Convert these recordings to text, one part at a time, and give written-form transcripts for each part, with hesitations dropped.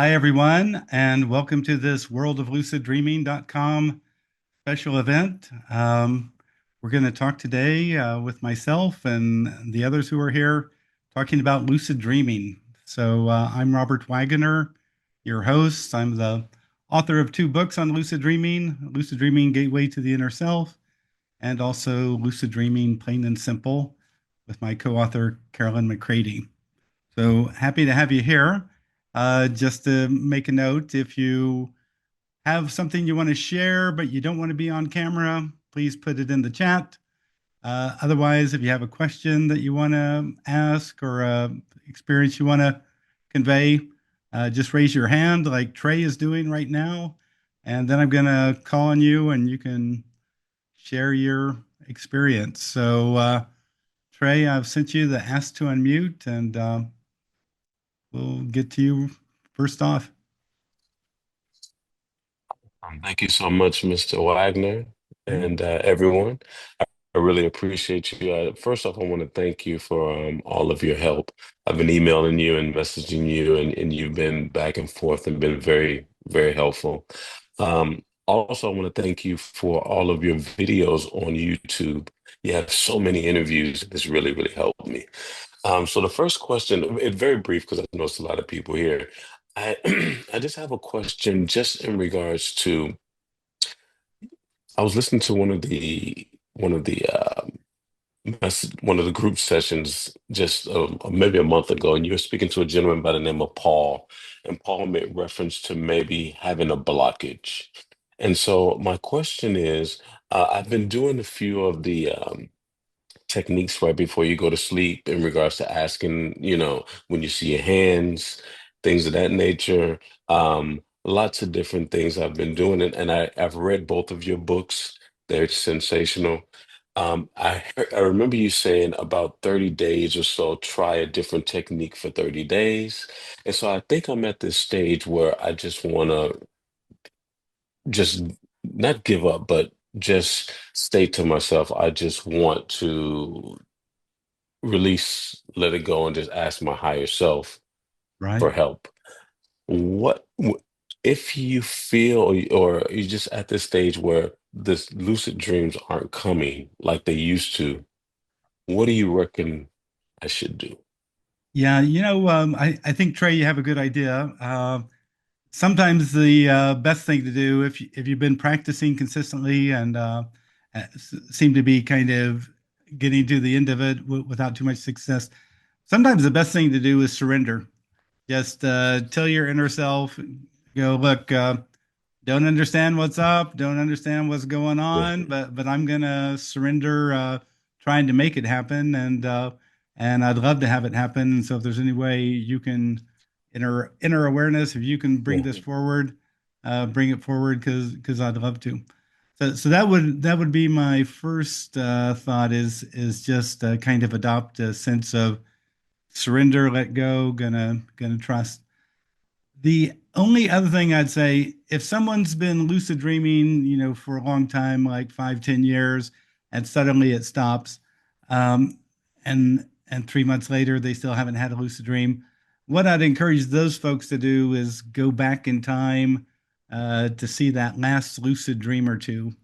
Hi, everyone, and welcome to this worldofluciddreaming.com special event. We're going to talk today with myself and the others who are here talking about lucid dreaming. I'm Robert Waggoner, your host. I'm the author of two books on Lucid Dreaming Gateway to the Inner Self, and also Lucid Dreaming Plain and Simple with my co-author, Caroline McCready. So happy to have you here. Just to make a note, if you have something you want to share, but you don't want to be on camera, please put it in the chat. Otherwise, if you have a question that you want to ask or experience you want to convey, just raise your hand like Trey is doing right now. And then I'm going to call on you and you can share your experience. Trey, I've sent you the ask to unmute and we'll get to you first off. Thank you so much, Mr. Wagner, Mhm. and everyone. I really appreciate you. First off, I want to thank you for all of your help. I've been emailing you and messaging you, and you've been back and forth and been very, very helpful. Also, I want to thank you for all of your videos on YouTube. You have so many interviews. This really, really helped me. So the first question, it's very brief because I know it's a lot of people here. I I just have a question just in regards to I was listening to one of the group sessions just maybe a month ago, and you were speaking to a gentleman by the name of Paul, and Paul made reference to maybe having a blockage. And so my question is, I've been doing a few of the techniques right before you go to sleep in regards to asking, when you see your hands, things of that nature. Lots of different things I've been doing, and I've read both of your books. They're sensational. I remember you saying about 30 days or so, try a different technique for 30 days. And so I think I'm at this stage where I just want to just not give up, but just state to myself, I just want to release, let it go, and just ask my higher self Right. for help. If you feel or you're just at this stage where this lucid dreams aren't coming like they used to, what do you reckon I should do? Yeah, I think Trey, you have a good idea. Sometimes the best thing to do if you've been practicing consistently and seem to be kind of getting to the end of it without too much success, sometimes the best thing to do is surrender. Just tell your inner self, look, don't understand what's up, don't understand what's going Yeah. on, but I'm gonna surrender, trying to make it happen, and I'd love to have it happen. And so, if there's any way you can, inner awareness, if you can bring Yeah. this forward, bring it forward because I'd love to. So that would be my first thought is just kind of adopt a sense of surrender, let go, gonna trust. The only other thing I'd say, if someone's been lucid dreaming, for a long time, like 5, 10 years, and suddenly it stops, um, and 3 months later they still haven't had a lucid dream, what I'd encourage those folks to do is go back in time to see that last lucid dream or two,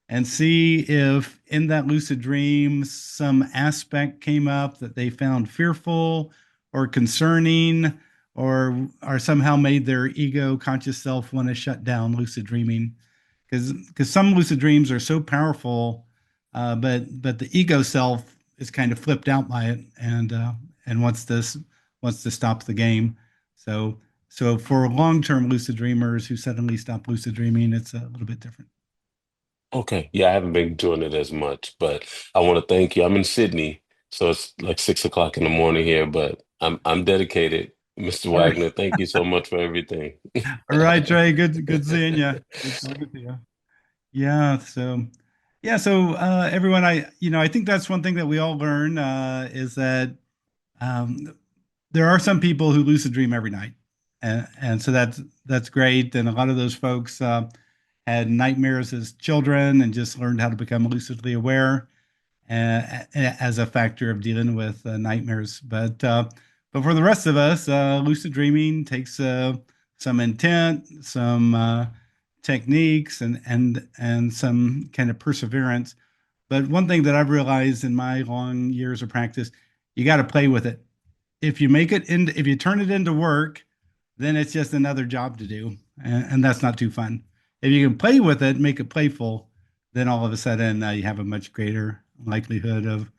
and see if in that lucid dream some aspect came up that they found fearful or concerning or somehow made their ego conscious self want to shut down lucid dreaming, because some lucid dreams are so powerful, but the ego self is kind of flipped out by it and wants to stop the game. So so for long-term lucid dreamers who suddenly stop lucid dreaming, it's a little bit different. Okay. Yeah, I haven't been doing it as much, but I want to thank you. I'm in Sydney, so it's like 6 o'clock in the morning here, but I'm dedicated. Mr. All right. Wagner, thank you so much for everything. All right, Trey. Good seeing you. Good talking to you. Yeah. So everyone, I think that's one thing that we all learn is that um, there are some people who lucid dream every night, and so that's great. And a lot of those folks had nightmares as children and just learned how to become lucidly aware as a factor of dealing with nightmares. But for the rest of us, lucid dreaming takes some intent, some techniques, and some kind of perseverance. But one thing that I've realized in my long years of practice, you got to play with it. If you turn it into work, then it's just another job to do, and that's not too fun. If you can play with it, make it playful, then all of a sudden you have a much greater likelihood of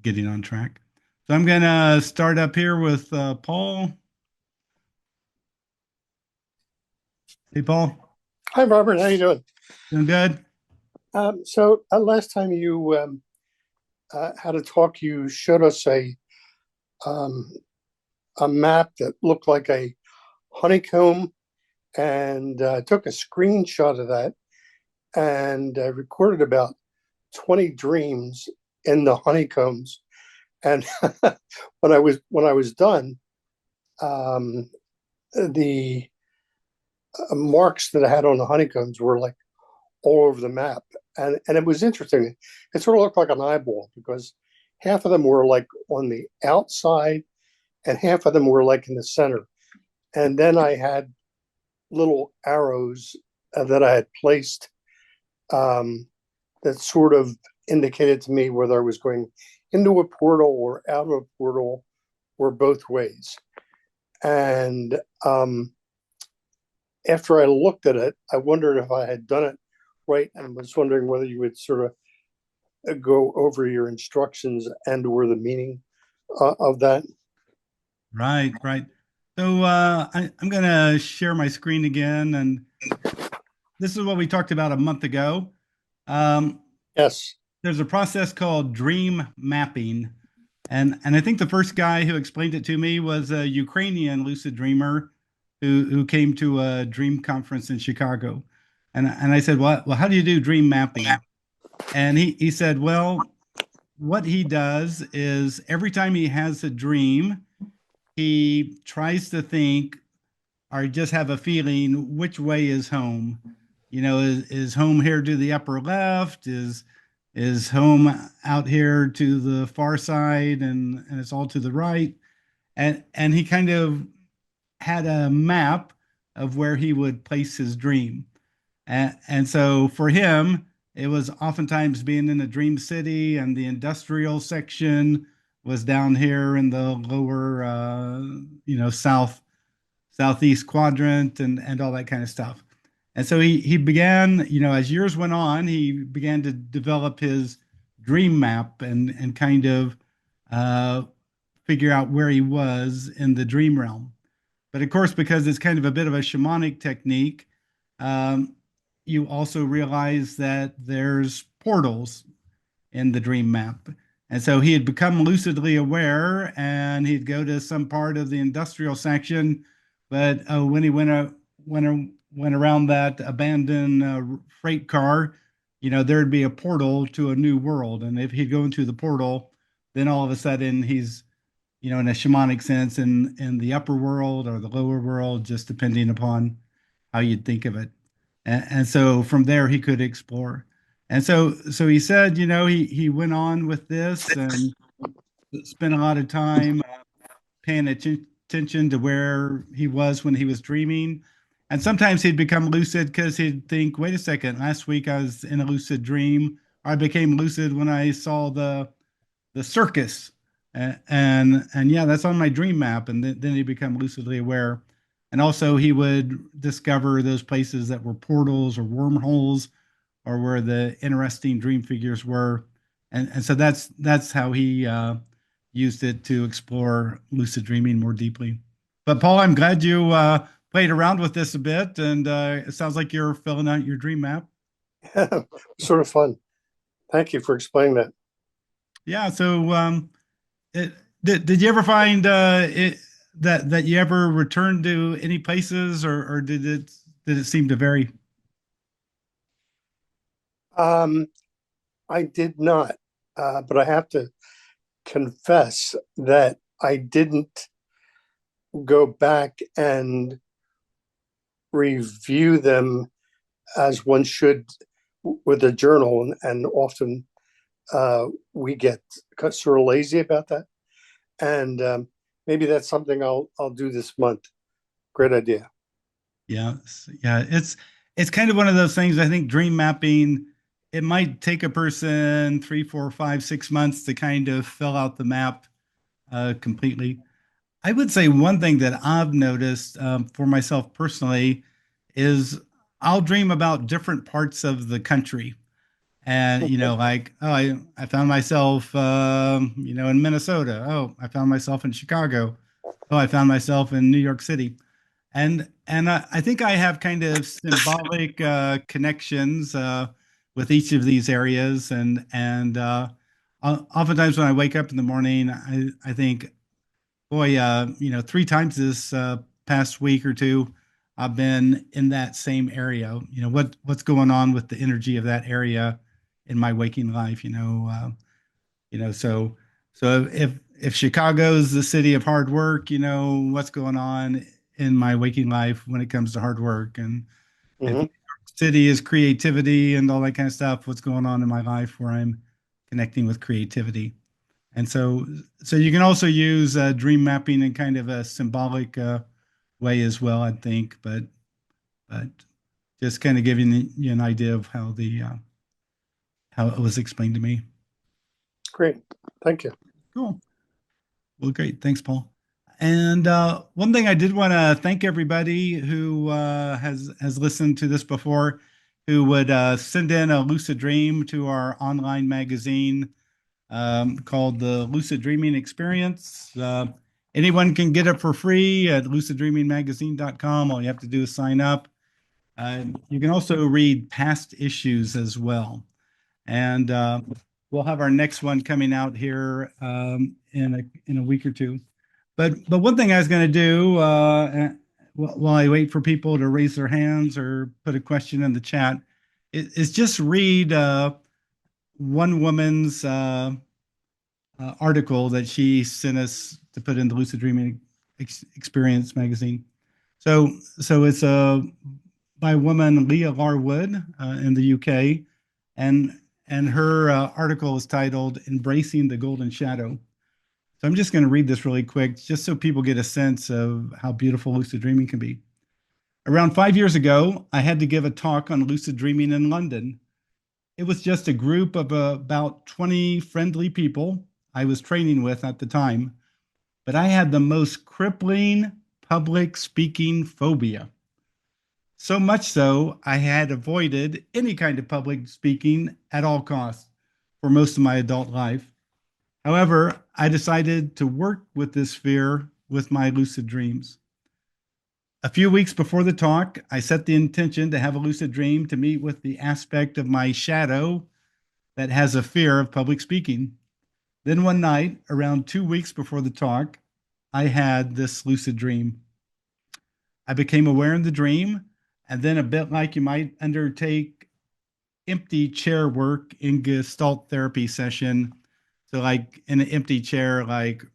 getting on track. So I'm gonna start up here with Paul. Hey, Paul, Hi, Robert. How you doing? doing good? Last time you had a talk, you showed us um, a map that looked like a honeycomb, and took a screenshot of that and recorded about 20 dreams in the honeycombs. And when I was done, um, the marks that I had on the honeycombs were like all over the map. And it was interesting. It sort of looked like an eyeball because half of them were like on the outside and half of them were like in the center. And then I had little arrows that I had placed, that sort of indicated to me whether I was going into a portal or out of a portal or both ways. And after I looked at it, I wondered if I had done it right, and was wondering whether you would sort of go over your instructions and or the meaning of that. Right, right. So I'm gonna share my screen again, and this is what we talked about a month ago. Um, Yes. there's a process called dream mapping, and I think the first guy who explained it to me was a Ukrainian lucid dreamer who came to a dream conference in Chicago, and I said, well, how do you do dream mapping? And he said, well, what he does is every time he has a dream, he tries to think or just have a feeling which way is home. Is home here to the upper left? Is home out here to the far side, and it's all to the right? And he kind of had a map of where he would place his dream. And so for him, it was oftentimes being in a dream city, and the industrial section was down here in the lower, southeast quadrant, and all that kind of stuff. And so he began, as years went on, he began to develop his dream map and kind of uh, figure out where he was in the dream realm. But of course, because it's kind of a bit of a shamanic technique, um, you also realize that there's portals in the dream map. And so he had become lucidly aware, and he'd go to some part of the industrial section. But when he went around that abandoned freight car, there'd be a portal to a new world. And if he'd go into the portal, then all of a sudden he's, in a shamanic sense, in the upper world or the lower world, just depending upon how you'd think of it. And so from there he could explore. And so he said, he went on with this and spent a lot of time paying attention to where he was when he was dreaming. And sometimes he'd become lucid because he'd think, wait a second, last week I was in a lucid dream. I became lucid when I saw the circus. And yeah, that's on my dream map. And then he'd become lucidly aware. And also he would discover those places that were portals or wormholes, or where the interesting dream figures were. And so that's how he used it to explore lucid dreaming more deeply. But Paul, I'm glad you played around with this a bit, and it sounds like you're filling out your dream map. Sort of fun. Thank you for explaining that. Yeah. So, it, did you ever find that you ever returned to any places, or did it seem to vary? Um, I did not, but I have to confess that I didn't go back and review them as one should with a journal, and often we get sort of lazy about that. And maybe that's something I'll do this month. Great idea. Yeah, yeah, it's kind of one of those things. I think dream mapping, it might take a person 3, 4, 5, 6 months to kind of fill out the map completely. I would say one thing that I've noticed for myself personally is I'll dream about different parts of the country. And, like, oh, I found myself, in Minnesota. Oh, I found myself in Chicago. Oh, I found myself in New York City. And I think I have kind of symbolic connections with each of these areas. And oftentimes when I wake up in the morning, I think, boy, 3 times this past week or two, I've been in that same area. What's going on with the energy of that area in my waking life. So if Chicago's the city of hard work, what's going on in my waking life when it comes to hard work, and if New Hmm. York City is creativity and all that kind of stuff, what's going on in my life where I'm connecting with creativity. And so you can also use dream mapping in kind of a symbolic way as well, I think. But just kind of giving you an idea of how it was explained to me. Great. Thank you. Cool. Well, great. Thanks, Paul. And one thing I did want to thank everybody who has listened to this before, who would send in a lucid dream to our online magazine called the Lucid Dreaming Experience. Anyone can get it for free at luciddreamingmagazine.com. All you have to do is sign up. You can also read past issues as well. And we'll have our next one coming out here in a week or two. But one thing I was going to do while I wait for people to raise their hands or put a question in the chat is just read one woman's article that she sent us to put in the Lucid Dreaming Experience magazine. So it's by a woman, Leah Larwood, in the UK, and and her article is titled "Embracing the Golden Shadow." So I'm just going to read this really quick, just so people get a sense of how beautiful lucid dreaming can be. Around 5 years ago, I had to give a talk on lucid dreaming in London. It was just a group of about 20 friendly people I was training with at the time, but I had the most crippling public speaking phobia. So much so, I had avoided any kind of public speaking at all costs for most of my adult life. However, I decided to work with this fear with my lucid dreams. A few weeks before the talk, I set the intention to have a lucid dream to meet with the aspect of my shadow that has a fear of public speaking. Then one night, around 2 weeks before the talk, I had this lucid dream. I became aware in the dream, and then a bit like you might undertake empty chair work in Gestalt therapy session. So, like in an empty chair, like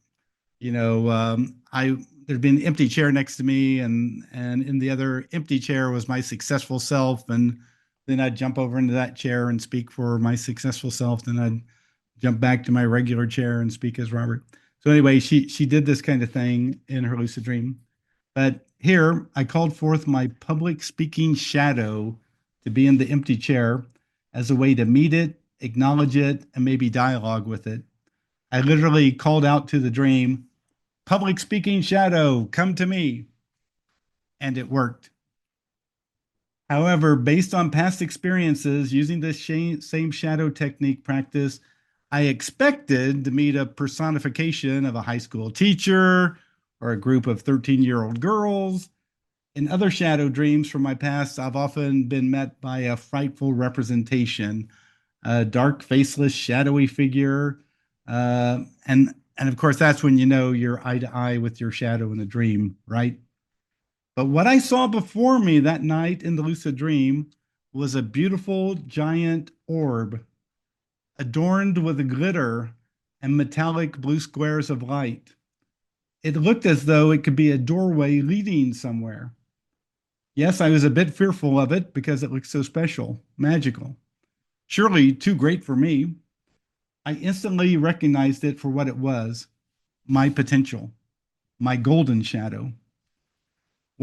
I there'd been an empty chair next to me, and in the other empty chair was my successful self, and then I'd jump over into that chair and speak for my successful self. Then I'd jump back to my regular chair and speak as Robert. So anyway, she did this kind of thing in her lucid dream. But here I called forth my public speaking shadow to be in the empty chair as a way to meet it, acknowledge it, and maybe dialogue with it. I literally called out to the dream, "Public speaking shadow, come to me." And it worked. However, based on past experiences using this same shadow technique practice, I expected to meet a personification of a high school teacher or a group of 13-year-old girls. In other shadow dreams from my past, I've often been met by a frightful representation, a dark, faceless, shadowy figure. And of course, that's when you know you're eye to eye with your shadow in a dream, right? But what I saw before me that night in the lucid dream was a beautiful giant orb adorned with glitter and metallic blue squares of light. It looked as though it could be a doorway leading somewhere. Yes, I was a bit fearful of it because it looked so special, magical, surely too great for me. I instantly recognized it for what it was: my potential, my golden shadow.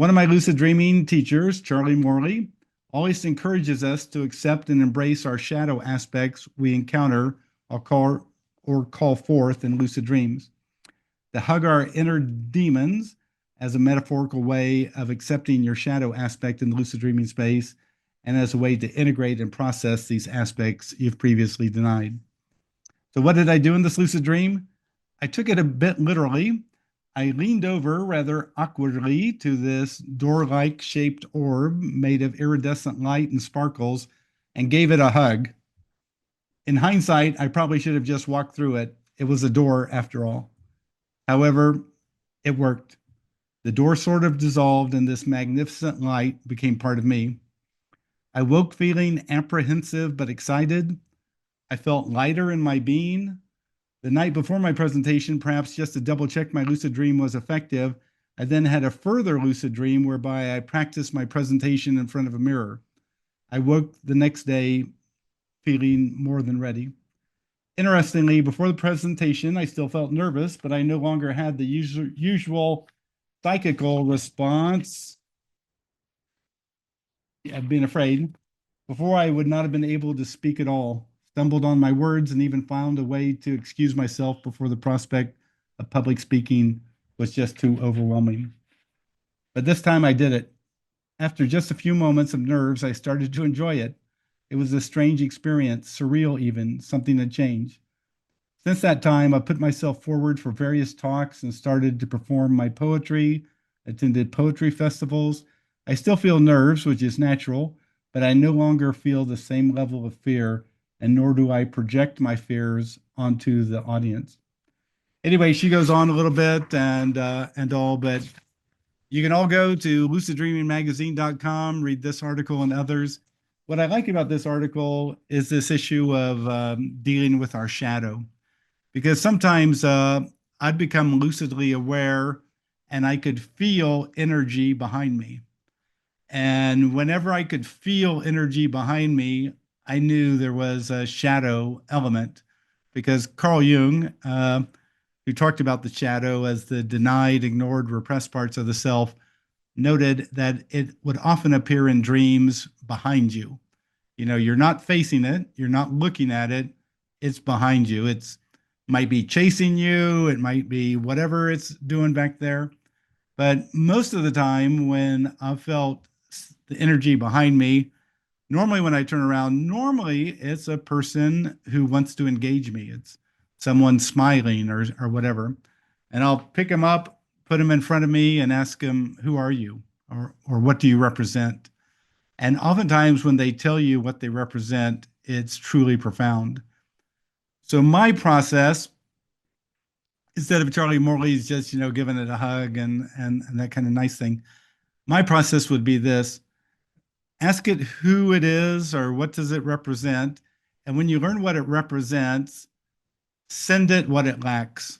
One of my lucid dreaming teachers, Charlie Morley, always encourages us to accept and embrace our shadow aspects we encounter or call forth in lucid dreams. To hug our inner demons as a metaphorical way of accepting your shadow aspect in the lucid dreaming space and as a way to integrate and process these aspects you've previously denied. So, what did I do in this lucid dream? I took it a bit literally. I leaned over rather awkwardly to this door like shaped orb made of iridescent light and sparkles and gave it a hug. In hindsight, I probably should have just walked through it. It was a door after all. However, it worked. The door sort of dissolved and this magnificent light became part of me. I woke feeling apprehensive but excited. I felt lighter in my being. The night before my presentation, perhaps just to double check my lucid dream was effective, I then had a further lucid dream whereby I practiced my presentation in front of a mirror. I woke the next day feeling more than ready. Interestingly, before the presentation, I still felt nervous, but I no longer had the usual psychical response of being afraid. Before, I would not have been able to speak at all, stumbled on my words, and even found a way to excuse myself before the prospect of public speaking was just too overwhelming. But this time I did it. After just a few moments of nerves, I started to enjoy it. It was a strange experience, surreal even, something had changed. Since that time, I put myself forward for various talks and started to perform my poetry, attended poetry festivals. I still feel nerves, which is natural, but I no longer feel the same level of fear, and nor do I project my fears onto the audience. Anyway, she goes on a little bit and all, but you can all go to luciddreamingmagazine.com, read this article and others. What I like about this article is this issue of dealing with our shadow, because sometimes I'd become lucidly aware and I could feel energy behind me. And whenever I could feel energy behind me, I knew there was a shadow element, because Carl Jung, who talked about the shadow as the denied, ignored, repressed parts of the self, noted that it would often appear in dreams behind you. You know, you're not facing it, you're not looking at it, it's behind you. It's might be chasing you, it might be whatever it's doing back there. But most of the time, when I felt the energy behind me, normally when I turn around, normally it's a person who wants to engage me. It's someone smiling or whatever. And I'll pick them up, put them in front of me, and ask them, "Who are you?" Or "What do you represent?" And oftentimes, when they tell you what they represent, it's truly profound. So my process, instead of Charlie Morley's just giving it a hug and that kind of nice thing, my process would be this: ask it who it is or what does it represent, and when you learn what it represents, send it what it lacks.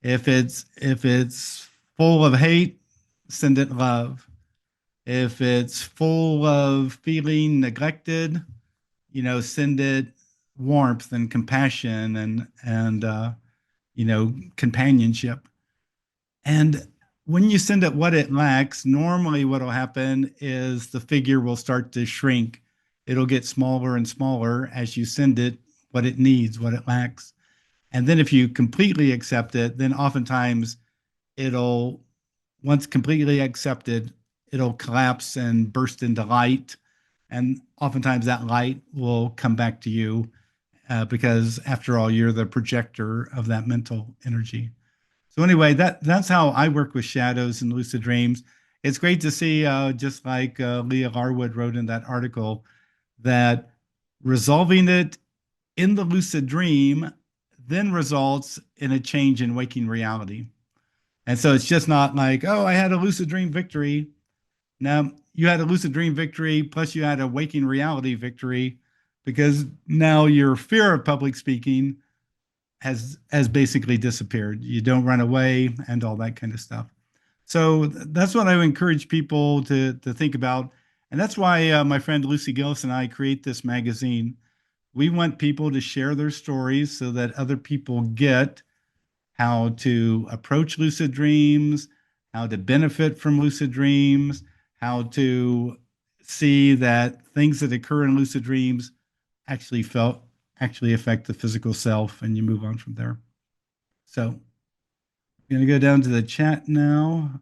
If it's full of hate, send it love. If it's full of feeling neglected, send it warmth and compassion and companionship. And when you send it what it lacks, normally what will happen is the figure will start to shrink. It'll get smaller and smaller as you send it what it needs, what it lacks. And then if you completely accept it, then oftentimes it'll, once completely accepted, it'll collapse and burst into light. And oftentimes that light will come back to you because after all, you're the projector of that mental energy. So anyway, that's how I work with shadows and lucid dreams. It's great to see, just like Leah Larwood wrote in that article, that resolving it in the lucid dream then results in a change in waking reality. And so it's just not like, oh, I had a lucid dream victory. Now you had a lucid dream victory, plus you had a waking reality victory, because now your fear of public speaking has basically disappeared. You don't run away and all that kind of stuff. So that's what I would encourage people to think about. And that's why my friend Lucy Gillis and I create this magazine. We want people to share their stories so that other people get how to approach lucid dreams, how to benefit from lucid dreams, how to see that things that occur in lucid dreams actually affect the physical self, and you move on from there. So I'm going to go down to the chat now.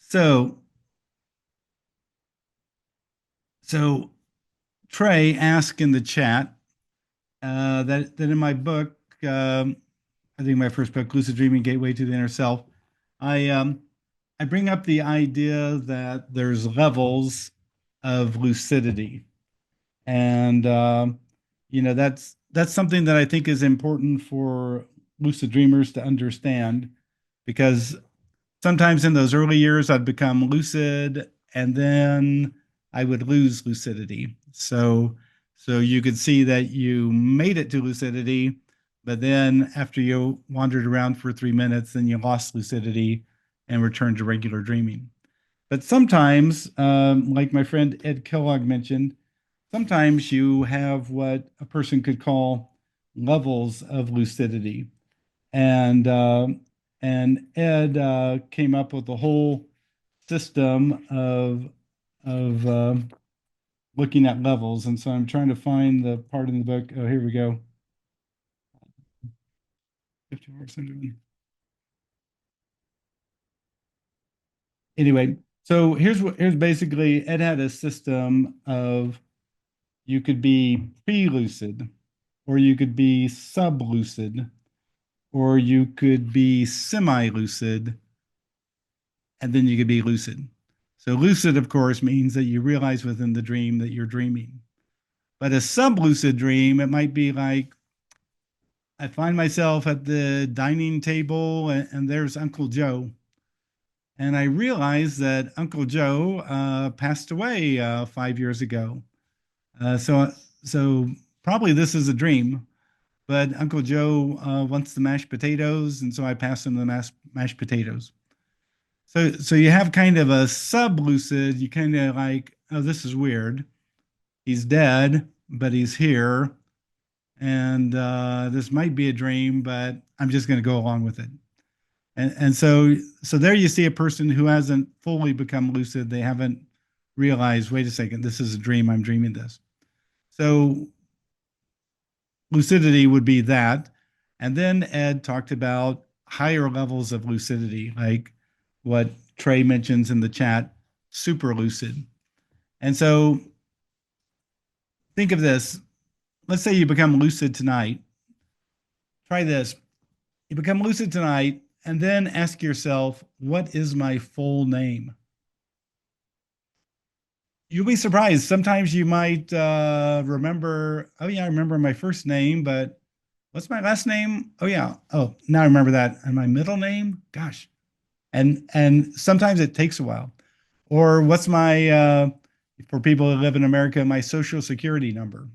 So Trey asked in the chat that in my book, I think my first book, Lucid Dreaming: Gateway to the Inner Self, I bring up the idea that there's levels of lucidity, and that's something that I think is important for lucid dreamers to understand, because sometimes in those early years I'd become lucid and then I would lose lucidity. So you could see that you made it to lucidity, but then after you wandered around for 3 minutes, then you lost lucidity and returned to regular dreaming. But sometimes, like my friend Ed Kellogg mentioned, sometimes you have what a person could call levels of lucidity. And Ed came up with a whole system of looking at levels. And so I'm trying to find the part in the book. Oh, here we go. 50%. Anyway, so here's basically Ed had a system of, you could be pre-lucid, or you could be sub-lucid, or you could be semi-lucid, and then you could be lucid. So lucid, of course, means that you realize within the dream that you're dreaming. But a sub-lucid dream, it might be like, I find myself at the dining table and there's Uncle Joe. And I realize that Uncle Joe passed away 5 years ago. So probably this is a dream, but Uncle Joe wants the mashed potatoes, and so I pass him the mashed potatoes. So you have kind of a sub-lucid, you kind of like, oh, this is weird. He's dead, but he's here. And this might be a dream, but I'm just going to go along with it. And so there you see a person who hasn't fully become lucid. They haven't realized, wait a second, this is a dream. I'm dreaming this. So lucidity would be that. And then Ed talked about higher levels of lucidity, like what Trey mentions in the chat, super lucid. And so think of this. Let's say you become lucid tonight. Try this. You become lucid tonight, and then ask yourself, what is my full name? You'll be surprised. Sometimes you might remember, oh, yeah, I remember my first name, but what's my last name? Oh, yeah. Oh, now I remember that. And my middle name? Gosh. And sometimes it takes a while. Or what's my, for people who live in America, my social security number?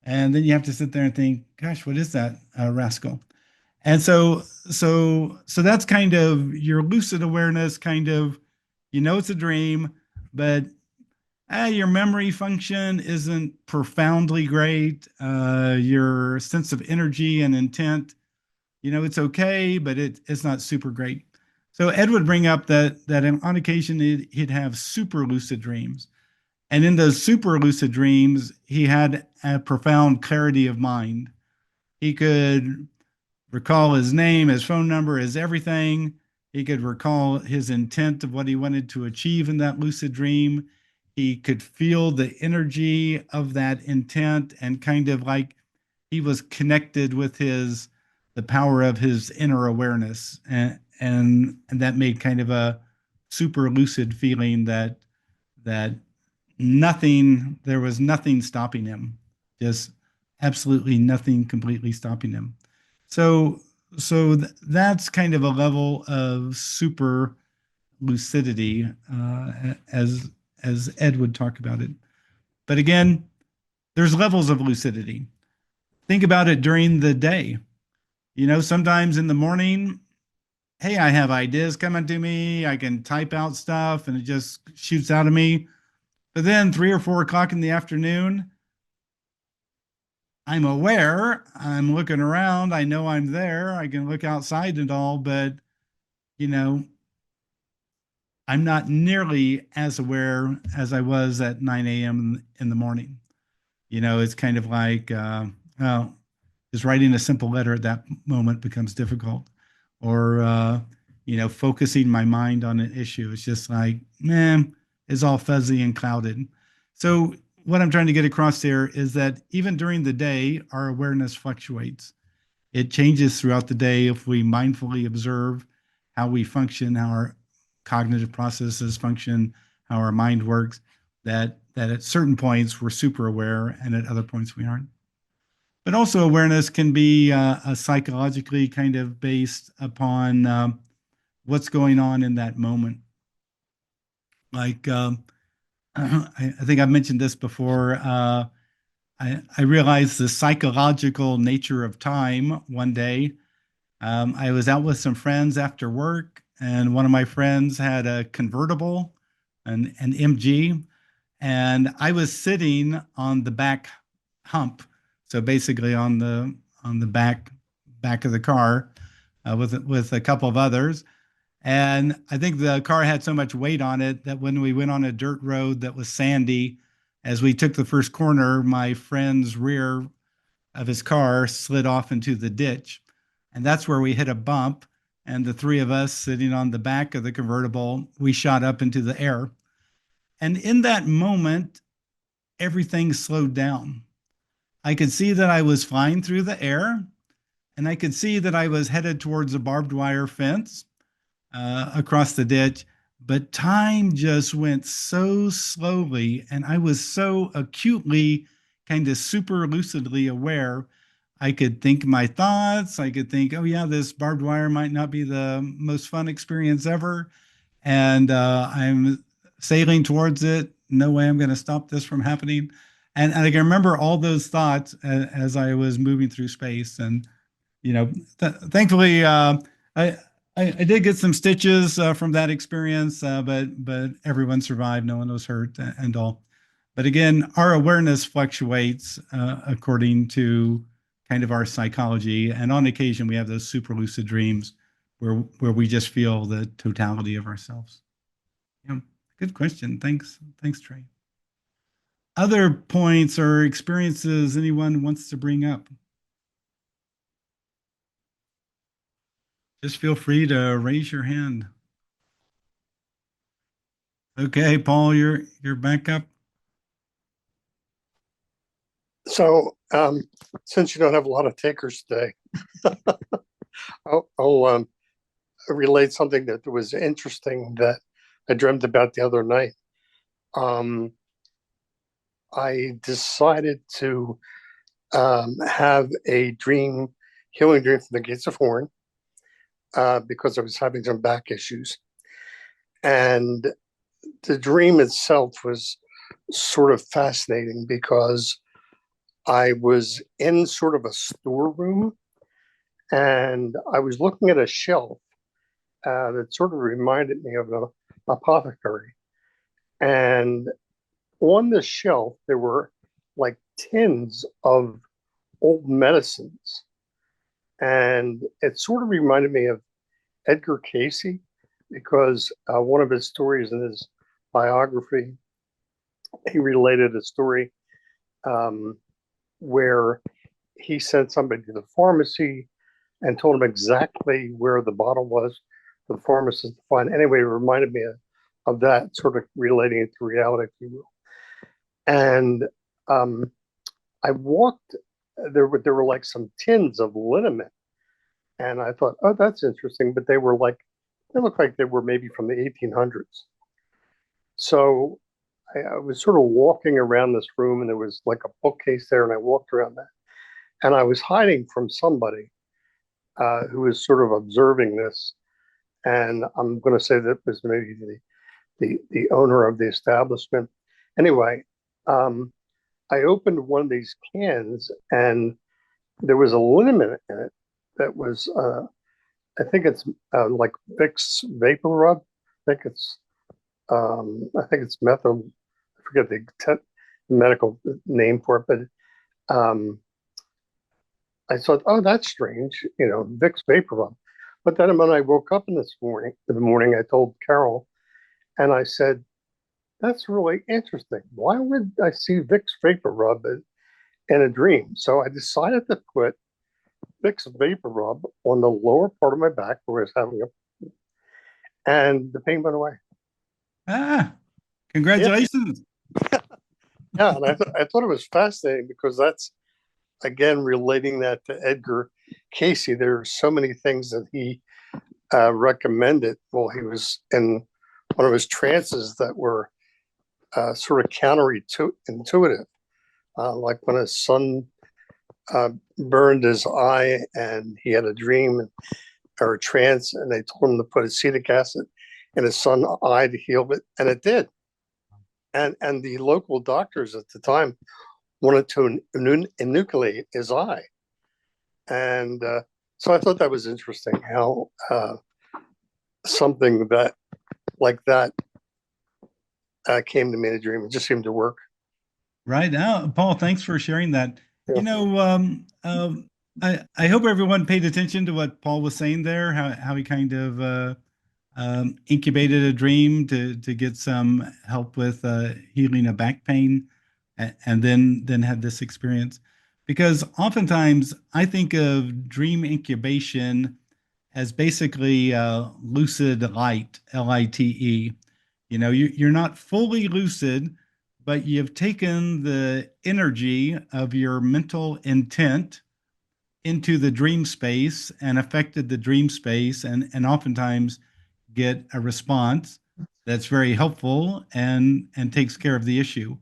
And then you have to sit there and think, gosh, what is that rascal? And so that's kind of your lucid awareness, kind of, it's a dream, but your memory function isn't profoundly great. Your sense of energy and intent, it's okay, but it's not super great. So Ed would bring up that on occasion he'd have super lucid dreams. And in those super lucid dreams, he had a profound clarity of mind. He could recall his name, his phone number, his everything. He could recall his intent of what he wanted to achieve in that lucid dream. He could feel the energy of that intent, and kind of like he was connected with the power of his inner awareness. And that made kind of a super lucid feeling that there was nothing stopping him, just absolutely nothing completely stopping him. So that's kind of a level of super lucidity, as Ed would talk about it. But again, there's levels of lucidity. Think about it during the day. Sometimes in the morning, hey, I have ideas coming to me. I can type out stuff and it just shoots out of me. But then 3 or 4 o'clock in the afternoon, I'm aware, I'm looking around, I know I'm there, I can look outside and all, but you know, I'm not nearly as aware as I was at 9 a.m. in the morning. It's kind of like, well, just writing a simple letter at that moment becomes difficult, or focusing my mind on an issue. It's just like, man, it's all fuzzy and clouded. So what I'm trying to get across there is that even during the day, our awareness fluctuates. It changes throughout the day if we mindfully observe how we function, how our cognitive processes function, how our mind works. That at certain points we're super aware, and at other points we aren't. But also, awareness can be psychologically kind of based upon what's going on in that moment. Like, I think I've mentioned this before. I realized the psychological nature of time one day. I was out with some friends after work, and one of my friends had a convertible, an MG, and I was sitting on the back hump, so basically on the back of the car with a couple of others. And I think the car had so much weight on it that when we went on a dirt road that was sandy, as we took the first corner, my friend's rear of his car slid off into the ditch. And that's where we hit a bump. And the three of us sitting on the back of the convertible, we shot up into the air. And in that moment, everything slowed down. I could see that I was flying through the air, and I could see that I was headed towards a barbed wire fence across the ditch. But time just went so slowly, and I was so acutely, kind of super lucidly aware. I could think my thoughts. I could think, oh, yeah, this barbed wire might not be the most fun experience ever. And I'm sailing towards it. No way I'm going to stop this from happening. And I can remember all those thoughts as I was moving through space. And thankfully, I, I did get some stitches from that experience, but everyone survived. No one was hurt and all. But again, our awareness fluctuates according to kind of our psychology, and on occasion we have those super lucid dreams where we just feel the totality of ourselves. Yeah, good question. Thanks, Trey. Other points or experiences anyone wants to bring up? Just feel free to raise your hand. Okay, Paul, you're back up. So, since you don't have a lot of takers today, I'll relate something that was interesting that I dreamt about the other night. I decided to have a healing dream from the gates of Horn, because I was having some back issues. And the dream itself was sort of fascinating because I was in sort of a storeroom, and I was looking at a shelf that sort of reminded me of an apothecary. And on the shelf, there were like tins of old medicines. And it sort of reminded me of Edgar Casey, because one of his stories in his biography, he related a story where he sent somebody to the pharmacy and told him exactly where the bottle was for the pharmacist to find. Anyway, it reminded me of that, sort of relating it to reality, if you will. And I walked, there were like some tins of liniment. And I thought, oh, that's interesting. But they looked like they were maybe from the 1800s. So I was sort of walking around this room, and there was like a bookcase there, and I walked around that. And I was hiding from somebody who was sort of observing this. And I'm going to say that was maybe the owner of the establishment. Anyway, I opened one of these cans, and there was a liniment in it that was, I think it's like Vicks vapor rub. I think it's methyl. I forget the medical name for it, but I thought, oh, that's strange, Vicks vapor rub. But then when I woke up in the morning, I told Carol, and I said, that's really interesting. Why would I see Vicks vapor rub in a dream? So I decided to put Vicks vapor rub on the lower part of my back where I was having and the pain went away. Ah, Yeah, congratulations. yeah, and I thought it was fascinating because that's again relating that to Edgar Casey. There are so many things that he recommended while he was in one of his trances that were sort of counterintuitive, like when his son burned his eye and he had a dream or a trance, and they told him to put acetic acid in his son's eye to heal it, and it did. And the local doctors at the time wanted to enucleate his eye, and so I thought that was interesting how something that like that came to me in a dream. It just seemed to work. Right now, Paul, thanks for sharing that. Yeah. I hope everyone paid attention to what Paul was saying there, how he kind of incubated a dream to get some help with healing a back pain, and then had this experience. Because oftentimes I think of dream incubation as basically lucid light, Lite. You're not fully lucid, but you've taken the energy of your mental intent into the dream space and affected the dream space, and oftentimes get a response that's very helpful and takes care of the issue.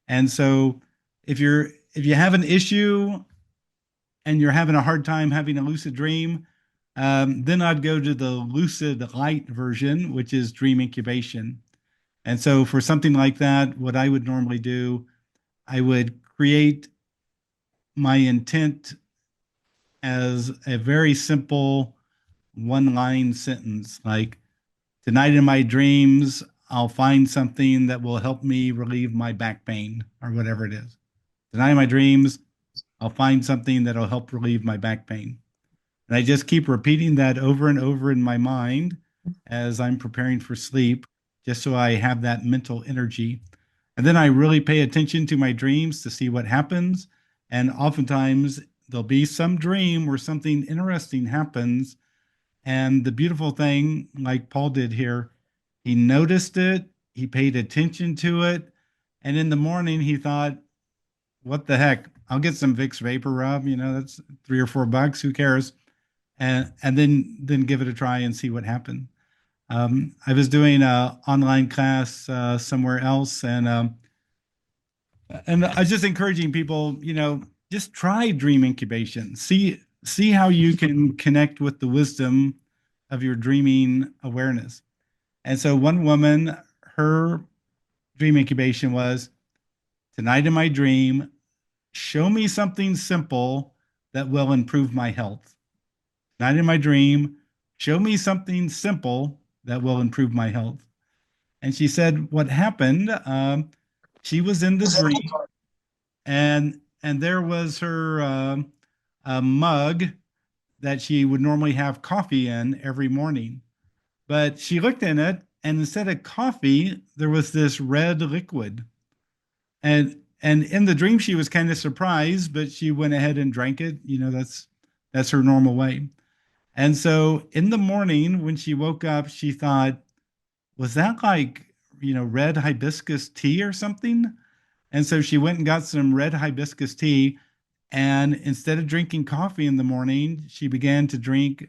And so if you have an issue and you're having a hard time having a lucid dream, then I'd go to the lucid light version, which is dream incubation. And so for something like that, what I would normally do, I would create my intent as a very simple one line sentence like, tonight in my dreams, I'll find something that will help me relieve my back pain or whatever it is. Tonight in my dreams, I'll find something that'll help relieve my back pain. And I just keep repeating that over and over in my mind as I'm preparing for sleep, just so I have that mental energy. And then I really pay attention to my dreams to see what happens. And oftentimes there'll be some dream where something interesting happens. And the beautiful thing, like Paul did here, he noticed it, he paid attention to it. And in the morning, he thought, what the heck? I'll get some Vicks Vapor Rub. That's $3 or $4. Who cares? And then give it a try and see what happened. I was doing an online class somewhere else, and I was just encouraging people, just try dream incubation. See how you can connect with the wisdom of your dreaming awareness. And so one woman, her dream incubation was, tonight in my dream, show me something simple that will improve my health. Tonight in my dream, show me something simple that will improve my health. And she said, what happened? She was in the dream, and there was her mug that she would normally have coffee in every morning. But she looked in it, and instead of coffee, there was this red liquid. And in the dream, she was kind of surprised, but she went ahead and drank it. That's her normal way. And so in the morning, when she woke up, she thought, was that like, red hibiscus tea or something? And so she went and got some red hibiscus tea. And instead of drinking coffee in the morning, she began to drink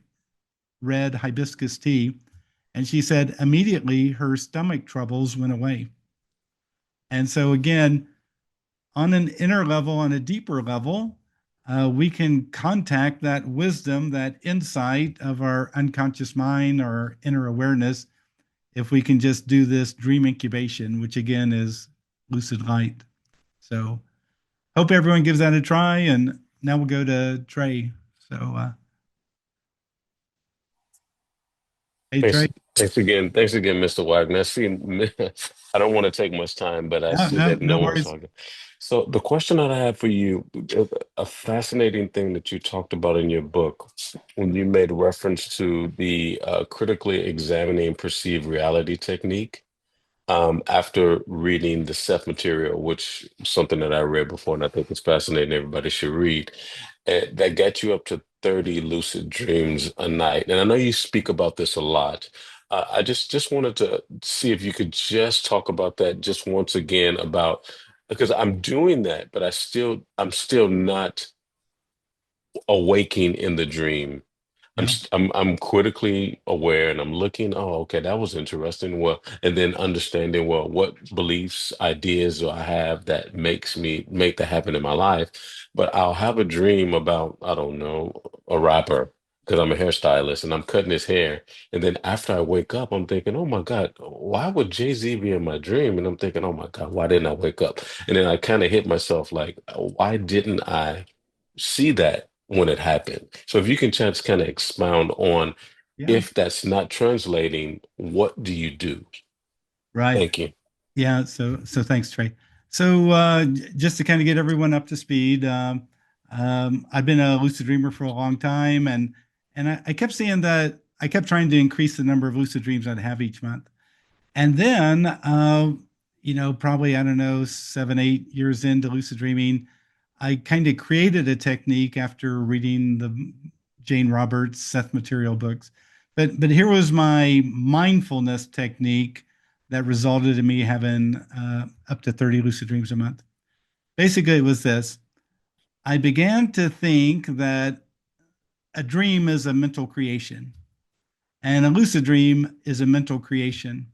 red hibiscus tea. And she said immediately her stomach troubles went away. And so, again, on an inner level, on a deeper level, we can contact that wisdom, that insight of our unconscious mind, our inner awareness, if we can just do this dream incubation, which again is lucid light. So hope everyone gives that a try. And now we'll go to Trey. So, hey, Thanks, Trey. thanks again, Mr. Wagner. I see, I don't want to take much time, but I No, see no, that no no one's worries. talking. So the question that I have for you, a fascinating thing that you talked about in your book, when you made reference to the critically examining perceived reality technique. After reading the Seth material, which is something that I read before and I think is fascinating, everybody should read, that got you up to 30 lucid dreams a night. And I know you speak about this a lot. I just wanted to see if you could just talk about that just once again about because I'm doing that, but I'm still not awaking in the dream. Yeah. I'm critically aware and I'm looking, oh, okay, that was interesting. Well, and then understanding, well, what beliefs, ideas do I have that make that happen in my life? But I'll have a dream about, I don't know, a rapper because I'm a hairstylist and I'm cutting his hair. And then after I wake up, I'm thinking, oh my God, why would Jay-Z be in my dream? And I'm thinking, oh my God, why didn't I wake up? And then I kind of hit myself like, why didn't I see that when it happened? So if you can just kind of expound on Yeah. if that's not translating, what do you do? Right. Thank you. Yeah. So thanks, Trey. So just to kind of get everyone up to speed, I've been a lucid dreamer for a long time, and I kept seeing that I kept trying to increase the number of lucid dreams I'd have each month. And then, probably, I don't know, 7, 8 years into lucid dreaming, I kind of created a technique after reading the Jane Roberts, Seth Material books. But here was my mindfulness technique that resulted in me having up to 30 lucid dreams a month. Basically, it was this. I began to think that a dream is a mental creation, and a lucid dream is a mental creation.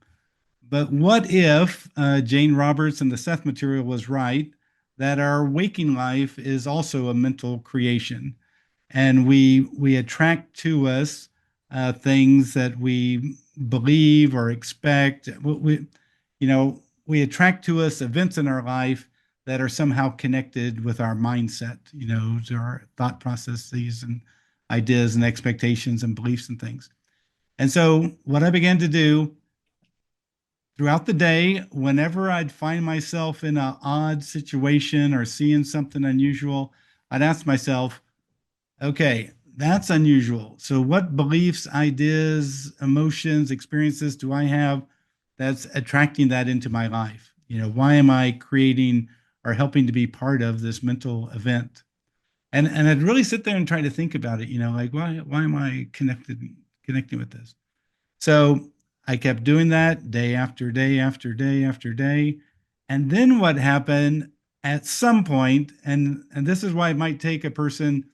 But what if Jane Roberts and the Seth material was right, that our waking life is also a mental creation, and we attract to us things that we believe or expect. We attract to us events in our life that are somehow connected with our mindset, to our thought processes and ideas and expectations and beliefs and things. And so what I began to do throughout the day, whenever I'd find myself in an odd situation or seeing something unusual, I'd ask myself, okay, that's unusual. So, what beliefs, ideas, emotions, experiences do I have that's attracting that into my life? Why am I creating or helping to be part of this mental event? And I'd really sit there and try to think about it, like why am I connecting with this? So I kept doing that day after day after day after day. And then what happened at some point, and this is why it might take a person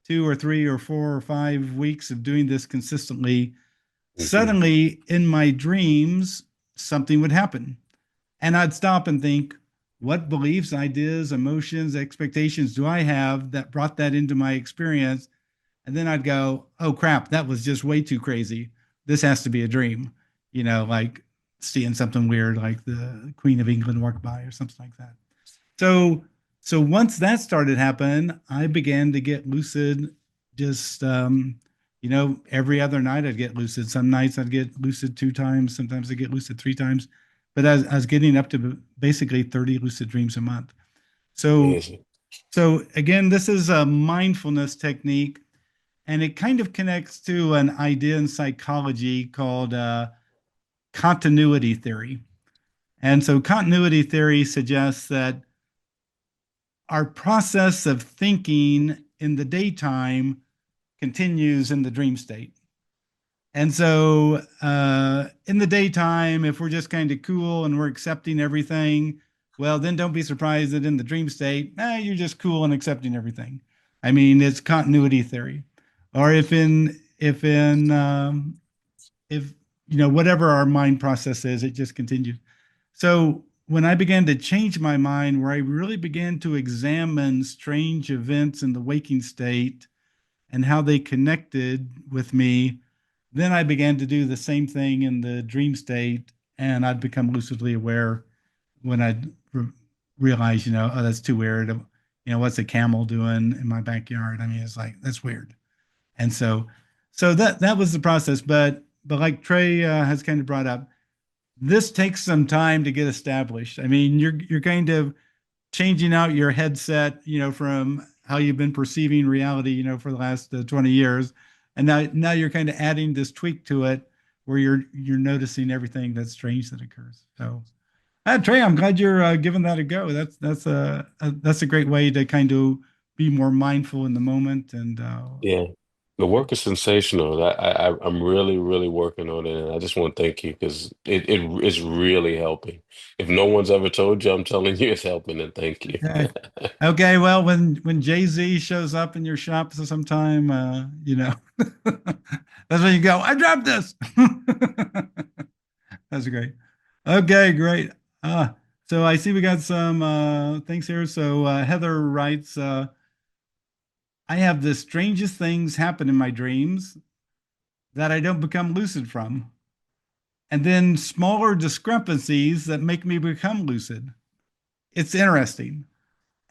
2 or 3 or 4 or 5 weeks of doing this consistently, Mhm. suddenly in my dreams, something would happen. And I'd stop and think, what beliefs, ideas, emotions, expectations do I have that brought that into my experience? And then I'd go, oh crap, that was just way too crazy. This has to be a dream, like seeing something weird like the Queen of England walk by or something like that. So so once that started happening, I began to get lucid just every other night I'd get lucid. Some nights I'd get lucid 2 times, sometimes I get lucid 3 times. But I was getting up to basically 30 lucid dreams a month. So Amazing. so again, this is a mindfulness technique, and it kind of connects to an idea in psychology called continuity theory. And so, continuity theory suggests that our process of thinking in the daytime continues in the dream state. And so, in the daytime, if we're just kind of cool and we're accepting everything, well, then don't be surprised that in the dream state, you're just cool and accepting everything. I mean, it's continuity theory. Or if whatever our mind process is, it just continues. So when I began to change my mind, where I really began to examine strange events in the waking state and how they connected with me, then I began to do the same thing in the dream state, and I'd become lucidly aware when I'd realize, oh, that's too weird. What's a camel doing in my backyard? I mean, it's like that's weird. And so that was the process. But like Trey has kind of brought up, this takes some time to get established. I mean, you're kind of changing out your headset, from how you've been perceiving reality, for the last 20 years. And now you're kind of adding this tweak to it where you're noticing everything that's strange that occurs. So, Trey, I'm glad you're giving that a go. That's a great way to kind of be more mindful in the moment. And Yeah. The work is sensational. I'm really, really working on it, and I just want to thank you because it is really helping. If no one's ever told you, I'm telling you it's helping, and thank you. okay, okay. Well, when Jay-Z shows up in your shop sometime, that's when you go. I dropped this. That's great. Okay, great. Uh, so I see we got some things here. So Heather writes, I have the strangest things happen in my dreams that I don't become lucid from, and then smaller discrepancies that make me become lucid. It's interesting.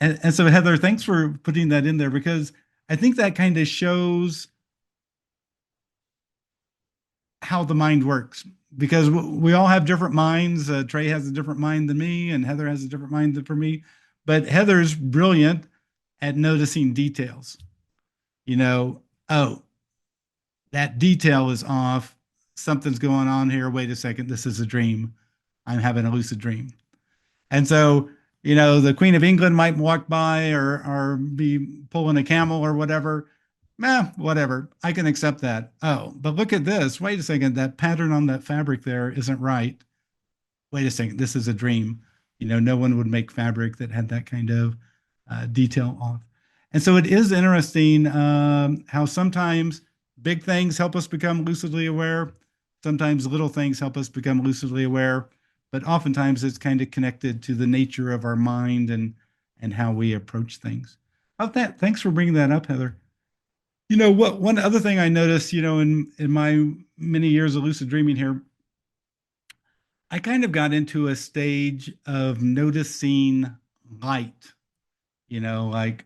And so Heather, thanks for putting that in there because I think that kind of shows how the mind works because we all have different minds. Trey has a different mind than me, and Heather has a different mind than for me. But Heather's brilliant at noticing details. Oh, that detail is off. Something's going on here. Wait a second. This is a dream. I'm having a lucid dream. And so, the Queen of England might walk by or be pulling a camel or whatever. Whatever. I can accept that. Oh, but look at this. Wait a second. That pattern on that fabric there isn't right. Wait a second. This is a dream. No one would make fabric that had that kind of detail off. And so it is interesting how sometimes big things help us become lucidly aware. Sometimes little things help us become lucidly aware, but oftentimes it's kind of connected to the nature of our mind and how we approach things. Thanks for bringing that up, Heather. What one other thing I noticed, in my many years of lucid dreaming here, I kind of got into a stage of noticing light, like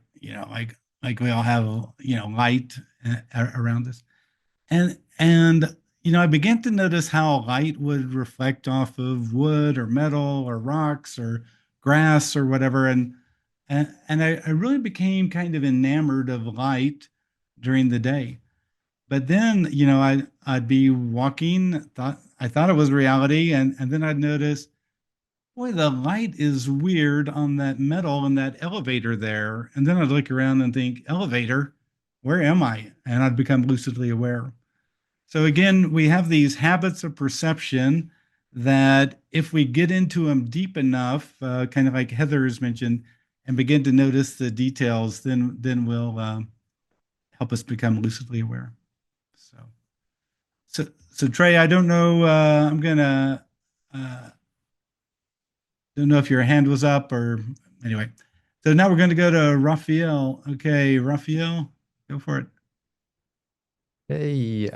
we all have, light around us. And I began to notice how light would reflect off of wood or metal or rocks or grass or whatever. And I really became kind of enamored of light during the day. But then, I'd be walking, I thought it was reality, and then I'd notice, boy, the light is weird on that metal in that elevator there. And then I'd look around and think, elevator, where am I? And I'd become lucidly aware. So again, we have these habits of perception that if we get into them deep enough, kind of like Heather has mentioned, and begin to notice the details, then will help us become lucidly aware. So, so Trey, I don't know. I'm gonna don't know if your hand was up or anyway. So now we're going to go to Raphael. Okay, Raphael, go for it. Hey,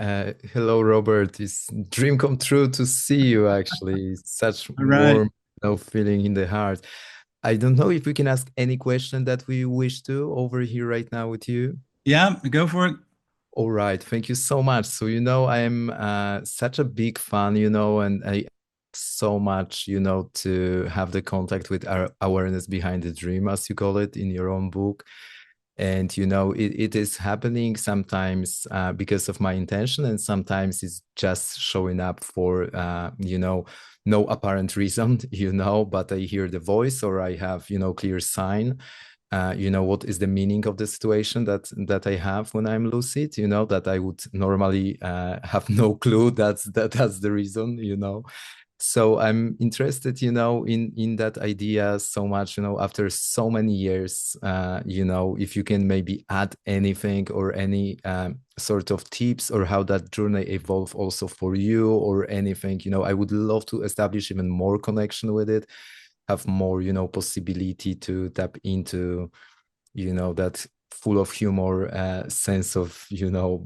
hello, Robert. It's dream come true to see you, actually. Such All right. warm, feeling in the heart. I don't know if we can ask any question that we wish to over here right now with you. Yeah, go for it. All right, thank you so much. So, I am such a big fan, and I so much, to have the contact with our awareness behind the dream, as you call it in your own book. And it is happening sometimes because of my intention, and sometimes it's just showing up for no apparent reason, but I hear the voice, or I have clear sign, what is the meaning of the situation that I have when I'm lucid, that I would normally have no clue that's the reason. So I'm interested, in that idea so much, after so many years, if you can maybe add anything or any sort of tips, or how that journey evolved also for you, or anything, I would love to establish even more connection with it, have more, possibility to tap into, that full of humor sense of,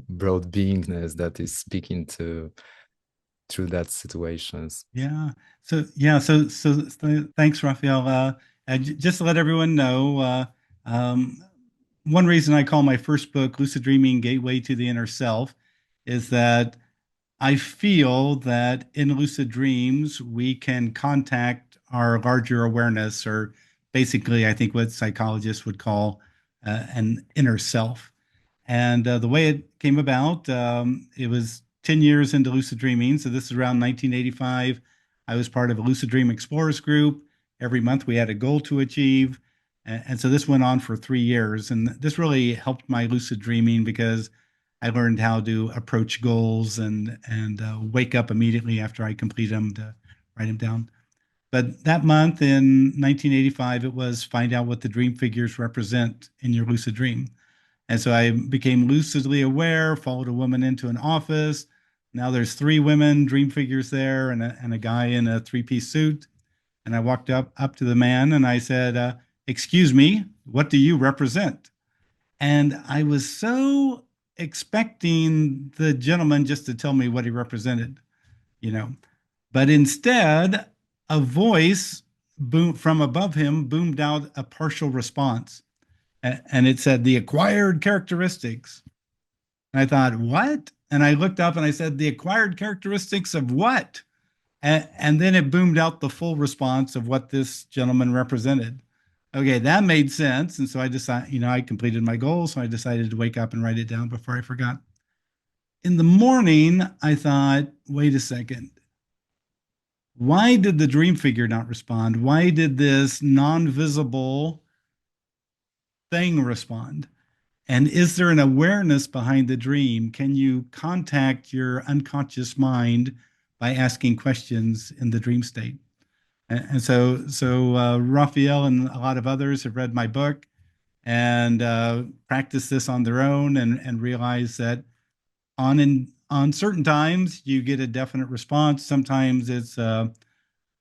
broad beingness that is speaking to through that situations. Yeah. So thanks, Raphael. And just to let everyone know, one reason I call my first book Lucid Dreaming Gateway to the Inner Self is that I feel that in lucid dreams, we can contact our larger awareness or basically, I think what psychologists would call an inner self. And the way it came about, it was 10 years into lucid dreaming. So this is around 1985. I was part of a Lucid Dream Explorers group. Every month we had a goal to achieve. And so this went on for 3 years. And this really helped my lucid dreaming because I learned how to approach goals and wake up immediately after I complete them to write them down. But that month in 1985, it was find out what the dream figures represent in your lucid dream. And so I became lucidly aware, followed a woman into an office. Now there's 3 women dream figures there and a guy in a 3-piece suit. And I walked up to the man and I said, excuse me, what do you represent? And I was so expecting the gentleman just to tell me what he represented, you know. But instead, a voice from above him boomed out a partial response. And it said, the acquired characteristics. And I thought, what? And I looked up and I said, the acquired characteristics of what? And then it boomed out the full response of what this gentleman represented. Okay, that made sense. And so I decided, I completed my goal. So I decided to wake up and write it down before I forgot. In the morning, I thought, wait a second. Why did the dream figure not respond? Why did this non-visible thing respond? And is there an awareness behind the dream? Can you contact your unconscious mind by asking questions in the dream state? And so Raphael and a lot of others have read my book and practiced this on their own and realized that on certain times you get a definite response. Sometimes it's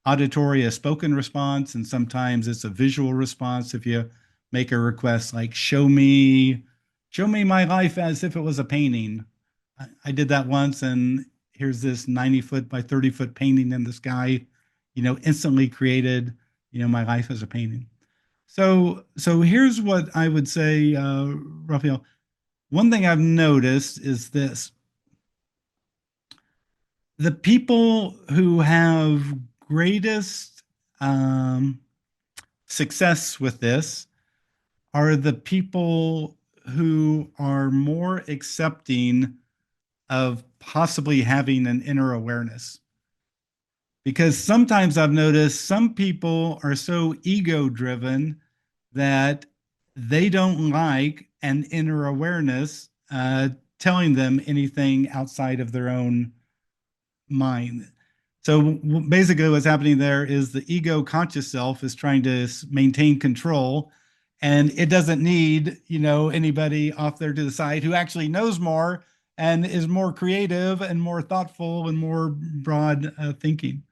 auditory, a spoken response, and sometimes it's a visual response. If you make a request like show me my life as if it was a painting. I did that once, and here's this 90-foot by 30-foot painting in the sky, instantly created, my life as a painting. So here's what I would say, Raphael. One thing I've noticed is this. The people who have greatest success with this are the people who are more accepting of possibly having an inner awareness. Because sometimes I've noticed some people are so ego-driven that they don't like an inner awareness telling them anything outside of their own mind. So basically what's happening there is the ego conscious self is trying to maintain control, and it doesn't need, anybody off there to the side who actually knows more and is more creative and more thoughtful and more broad thinking.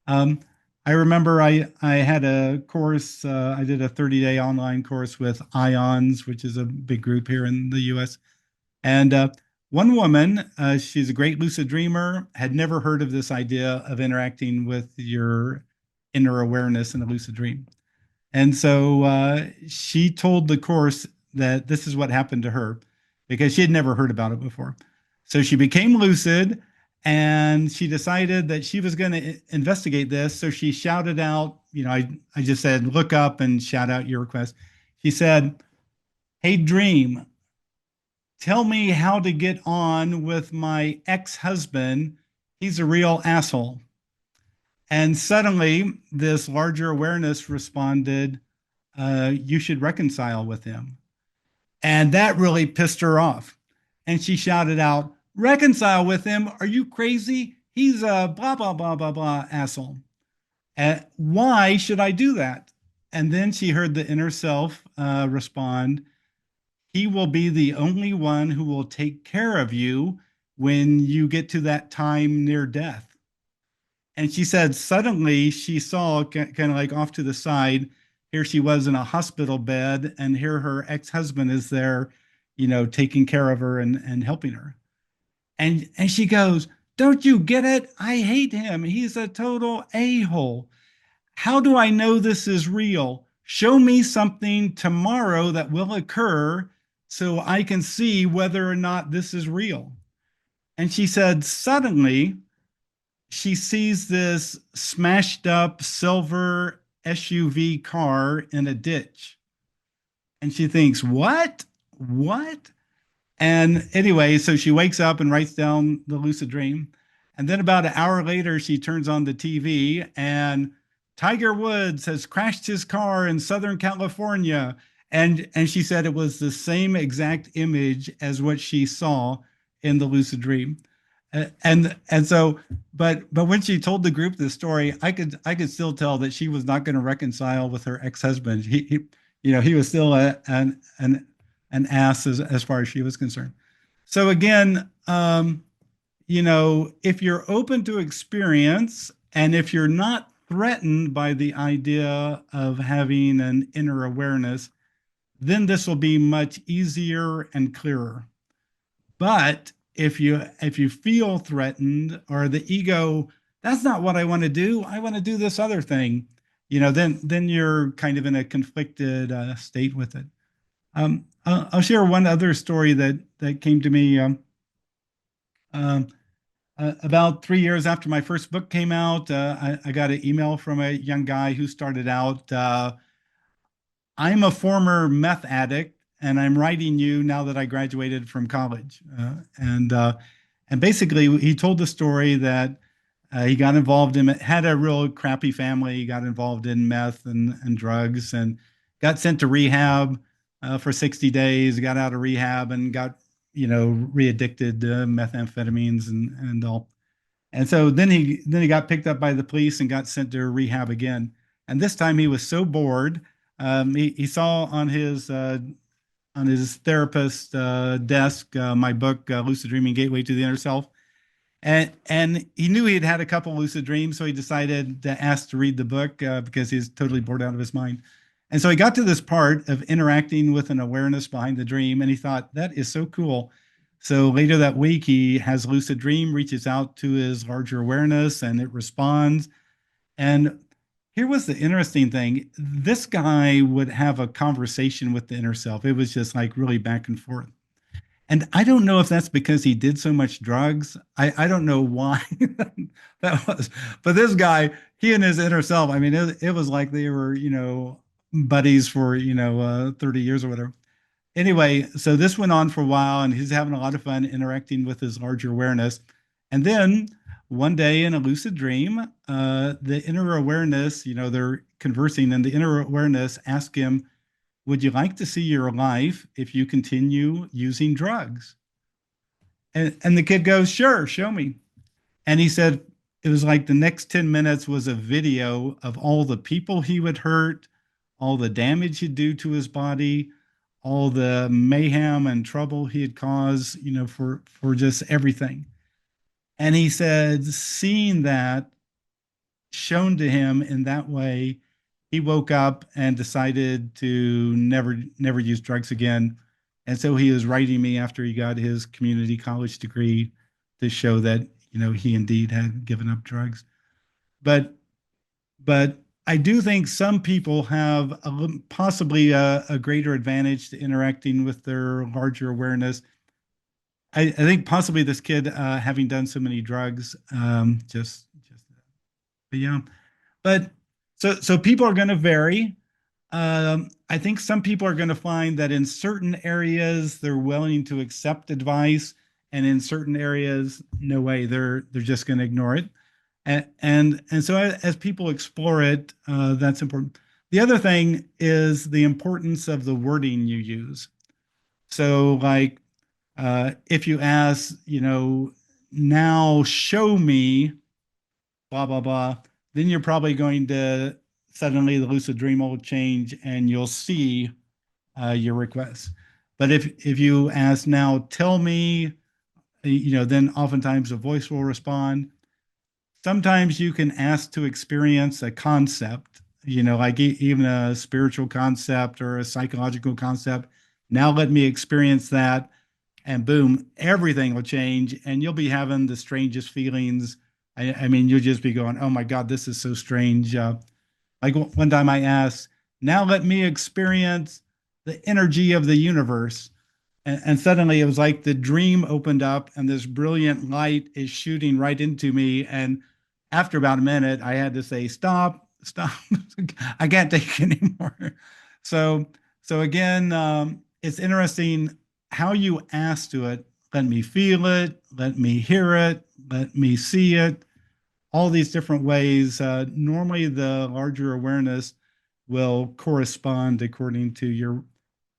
I remember I had a course, I did a 30-day online course with IONS, which is a big group here in the US. And one woman, she's a great lucid dreamer, had never heard of this idea of interacting with your inner awareness in a lucid dream. And so she told the course that this is what happened to her because she had never heard about it before. So she became lucid and she decided that she was going to investigate this. So she shouted out, I just said, look up and shout out your request. She said, hey, dream, tell me how to get on with my ex-husband. He's a real asshole. And suddenly this larger awareness responded, you should reconcile with him. And that really pissed her off. And she shouted out, reconcile with him? Are you crazy? He's a blah, blah, blah, blah, blah asshole. Why should I do that? And then she heard the inner self respond, he will be the only one who will take care of you when you get to that time near death. And she said, suddenly she saw kind of like off to the side, here she was in a hospital bed, and here her ex-husband is there, taking care of her and helping her. And she goes, don't you get it? I hate him. He's a total a-hole. How do I know this is real? Show me something tomorrow that will occur so I can see whether or not this is real. And she said, suddenly, she sees this smashed up silver SUV car in a ditch. And she thinks, what? What? And anyway, so she wakes up and writes down the lucid dream. And then about an hour later, she turns on the TV and Tiger Woods has crashed his car in Southern California. And she said it was the same exact image as what she saw in the lucid dream. And so, but when she told the group this story, I could still tell that she was not going to reconcile with her ex-husband. He was still an ass as far as she was concerned. So again, if you're open to experience and if you're not threatened by the idea of having an inner awareness, then this will be much easier and clearer. But if you feel threatened or the ego, that's not what I want to do. I want to do this other thing. Then you're kind of in a conflicted state with it. I'll share one other story that came to me about 3 years after my first book came out. I got an email from a young guy who started out. I'm a former meth addict, and I'm writing you now that I graduated from college. And basically, he told the story that he got involved in it, had a real crappy family. He got involved in meth and drugs and got sent to rehab for 60 days, got out of rehab and got, re-addicted to methamphetamines and all. And so then he got picked up by the police and got sent to rehab again. And this time he was so bored. He saw on his therapist's desk my book, Lucid Dreaming: Gateway to the Inner Self. And he knew he had had a couple lucid dreams, so he decided to ask to read the book because he's totally bored out of his mind. And so he got to this part of interacting with an awareness behind the dream, and he thought, that is so cool. So later that week, he has a lucid dream, reaches out to his larger awareness, and it responds. And here was the interesting thing. This guy would have a conversation with the inner self. It was just like really back and forth. And I don't know if that's because he did so much drugs. I don't know why that was. But this guy, he and his inner self, I mean, it was like they were, buddies for, 30 years or whatever. Anyway, so this went on for a while and he's having a lot of fun interacting with his larger awareness. And then one day in a lucid dream, the inner awareness, they're conversing and the inner awareness asked him, would you like to see your life if you continue using drugs? And the kid goes, sure, show me. And he said, it was like the next 10 minutes was a video of all the people he would hurt, all the damage he'd do to his body, all the mayhem and trouble he had caused, for just everything. And he said, seeing that shown to him in that way, he woke up and decided to never use drugs again. And so he was writing me after he got his community college degree to show that, he indeed had given up drugs. But I do think some people have possibly a greater advantage to interacting with their larger awareness. I think possibly this kid, having done so many drugs, but yeah, but so people are going to vary. I think some people are going to find that in certain areas they're willing to accept advice, and in certain areas, no way, they're just going to ignore it. And so as people explore it, that's important. The other thing is the importance of the wording you use. So like if you ask, now show me, blah, blah, blah, then you're probably going to suddenly the lucid dream will change and you'll see your request. But if you ask now, tell me, then oftentimes a voice will respond. Sometimes you can ask to experience a concept, like even a spiritual concept or a psychological concept. Now let me experience that. And boom, everything will change and you'll be having the strangest feelings. I mean, you'll just be going, oh my God, this is so strange. Like one time I asked, now let me experience the energy of the universe. And suddenly it was like the dream opened up and this brilliant light is shooting right into me. And after about a minute, I had to say, stop, stop. I can't take it anymore. So, so again, it's interesting how you ask to it. Let me feel it. Let me hear it. Let me see it. All these different ways. Normally, the larger awareness will correspond according to your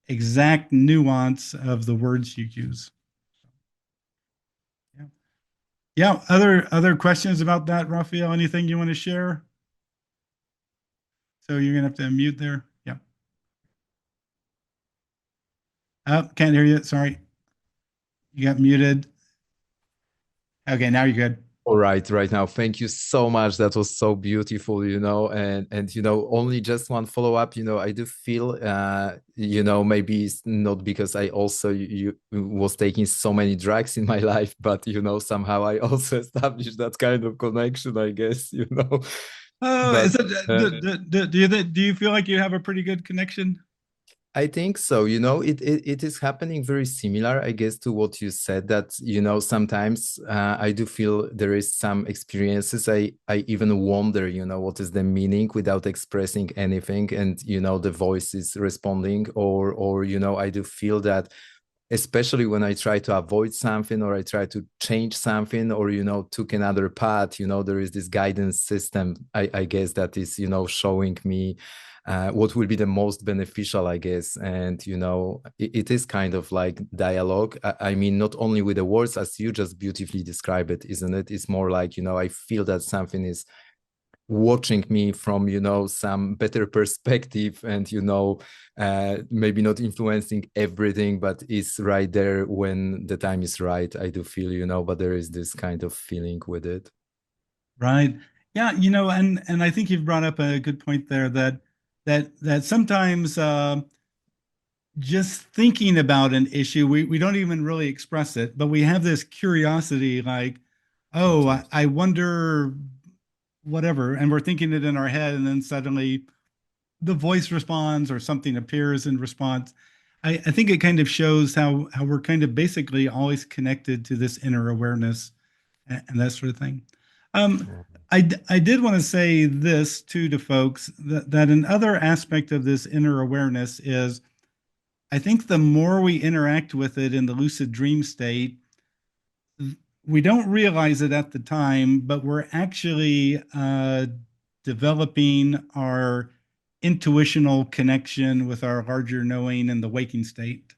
exact nuance of the words you use. Yeah. Yeah. Other questions about that, Raphael? Anything you want to share? So you're gonna have to unmute there. Yeah. Oh, can't hear you. Sorry. You got muted. Okay, now you're good. All right, right now. Thank you so much. That was so beautiful, and only just one follow-up. I do feel maybe it's not because I also was taking so many drugs in my life, but somehow I also established that kind of connection, I guess, Oh, But is it do you feel like you have a pretty good connection? I think so. It is happening very similar, I guess, to what you said, that, sometimes I do feel there is some experiences. I even wonder, what is the meaning without expressing anything. And, the voice is responding, or, I do feel that, especially when I try to avoid something, or I try to change something, or, took another path, there is this guidance system, I guess, that is, showing me what will be the most beneficial, I guess. And, it is kind of like dialogue. I mean, not only with the words, as you just beautifully describe it, isn't it? It's more like, I feel that something is watching me from, some better perspective, and, maybe not influencing everything, but is right there when the time is right. I do feel, but there is this kind of feeling with it. Right. Yeah, and I think you've brought up a good point there that sometimes just thinking about an issue, we don't even really express it, but we have this curiosity like, oh, I wonder whatever, and we're thinking it in our head, and then suddenly the voice responds or something appears in response. I think it kind of shows how we're kind of basically always connected to this inner awareness and that sort of thing. I did want to say this too to folks that another aspect of this inner awareness is I think the more we interact with it in the lucid dream state, we don't realize it at the time, but we're actually developing our intuitional connection with our larger knowing in the waking state.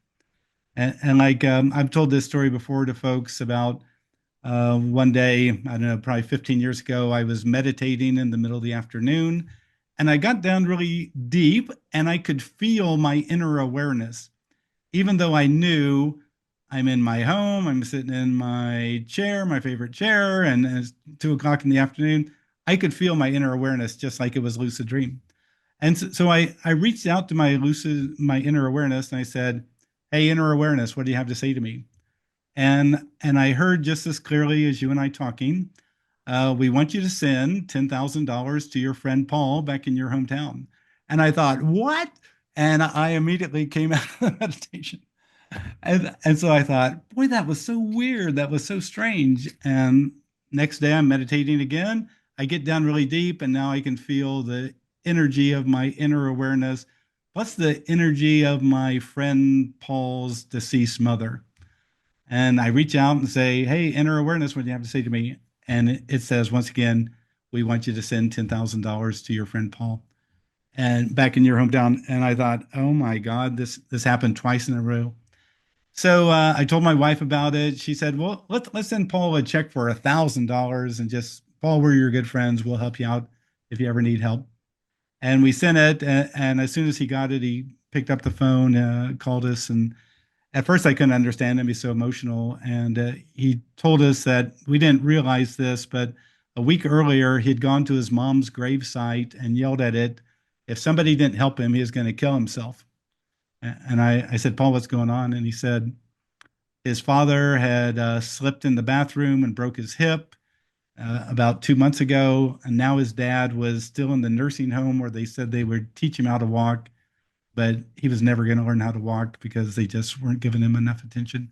And like I've told this story before to folks about one day, I don't know, probably 15 years ago, I was meditating in the middle of the afternoon and I got down really deep and I could feel my inner awareness even though I knew I'm in my home, I'm sitting in my chair, my favorite chair, and it's 2 o'clock in the afternoon, I could feel my inner awareness just like it was lucid dream. And so I reached out to my inner awareness, and I said, "Hey, inner awareness, what do you have to say to me?" And I heard just as clearly as you and I talking. We want you to send $10,000 to your friend Paul back in your hometown. And I thought, what? And I immediately came out of the meditation. And so I thought, boy, that was so weird. That was so strange. And next day I'm meditating again. I get down really deep, and now I can feel the energy of my inner awareness, plus the energy of my friend Paul's deceased mother. And I reach out and say, "Hey, inner awareness, what do you have to say to me?" And it says, once again, we want you to send $10,000 to your friend Paul and back in your hometown. And I thought, oh my God, this happened twice in a row. So I told my wife about it. She said, "Well, let's send Paul a check for $1,000 and just, Paul, we're your good friends. We'll help you out if you ever need help." And we sent it. And as soon as he got it, he picked up the phone, called us, and at first I couldn't understand him. He's so emotional. And he told us that we didn't realize this, but a week earlier, he'd gone to his mom's gravesite and yelled at it. If somebody didn't help him, he was going to kill himself. And I said, "Paul, what's going on?" And he said his father had slipped in the bathroom and broke his hip about 2 months ago. And now his dad was still in the nursing home where they said they would teach him how to walk, but he was never going to learn how to walk because they just weren't giving him enough attention.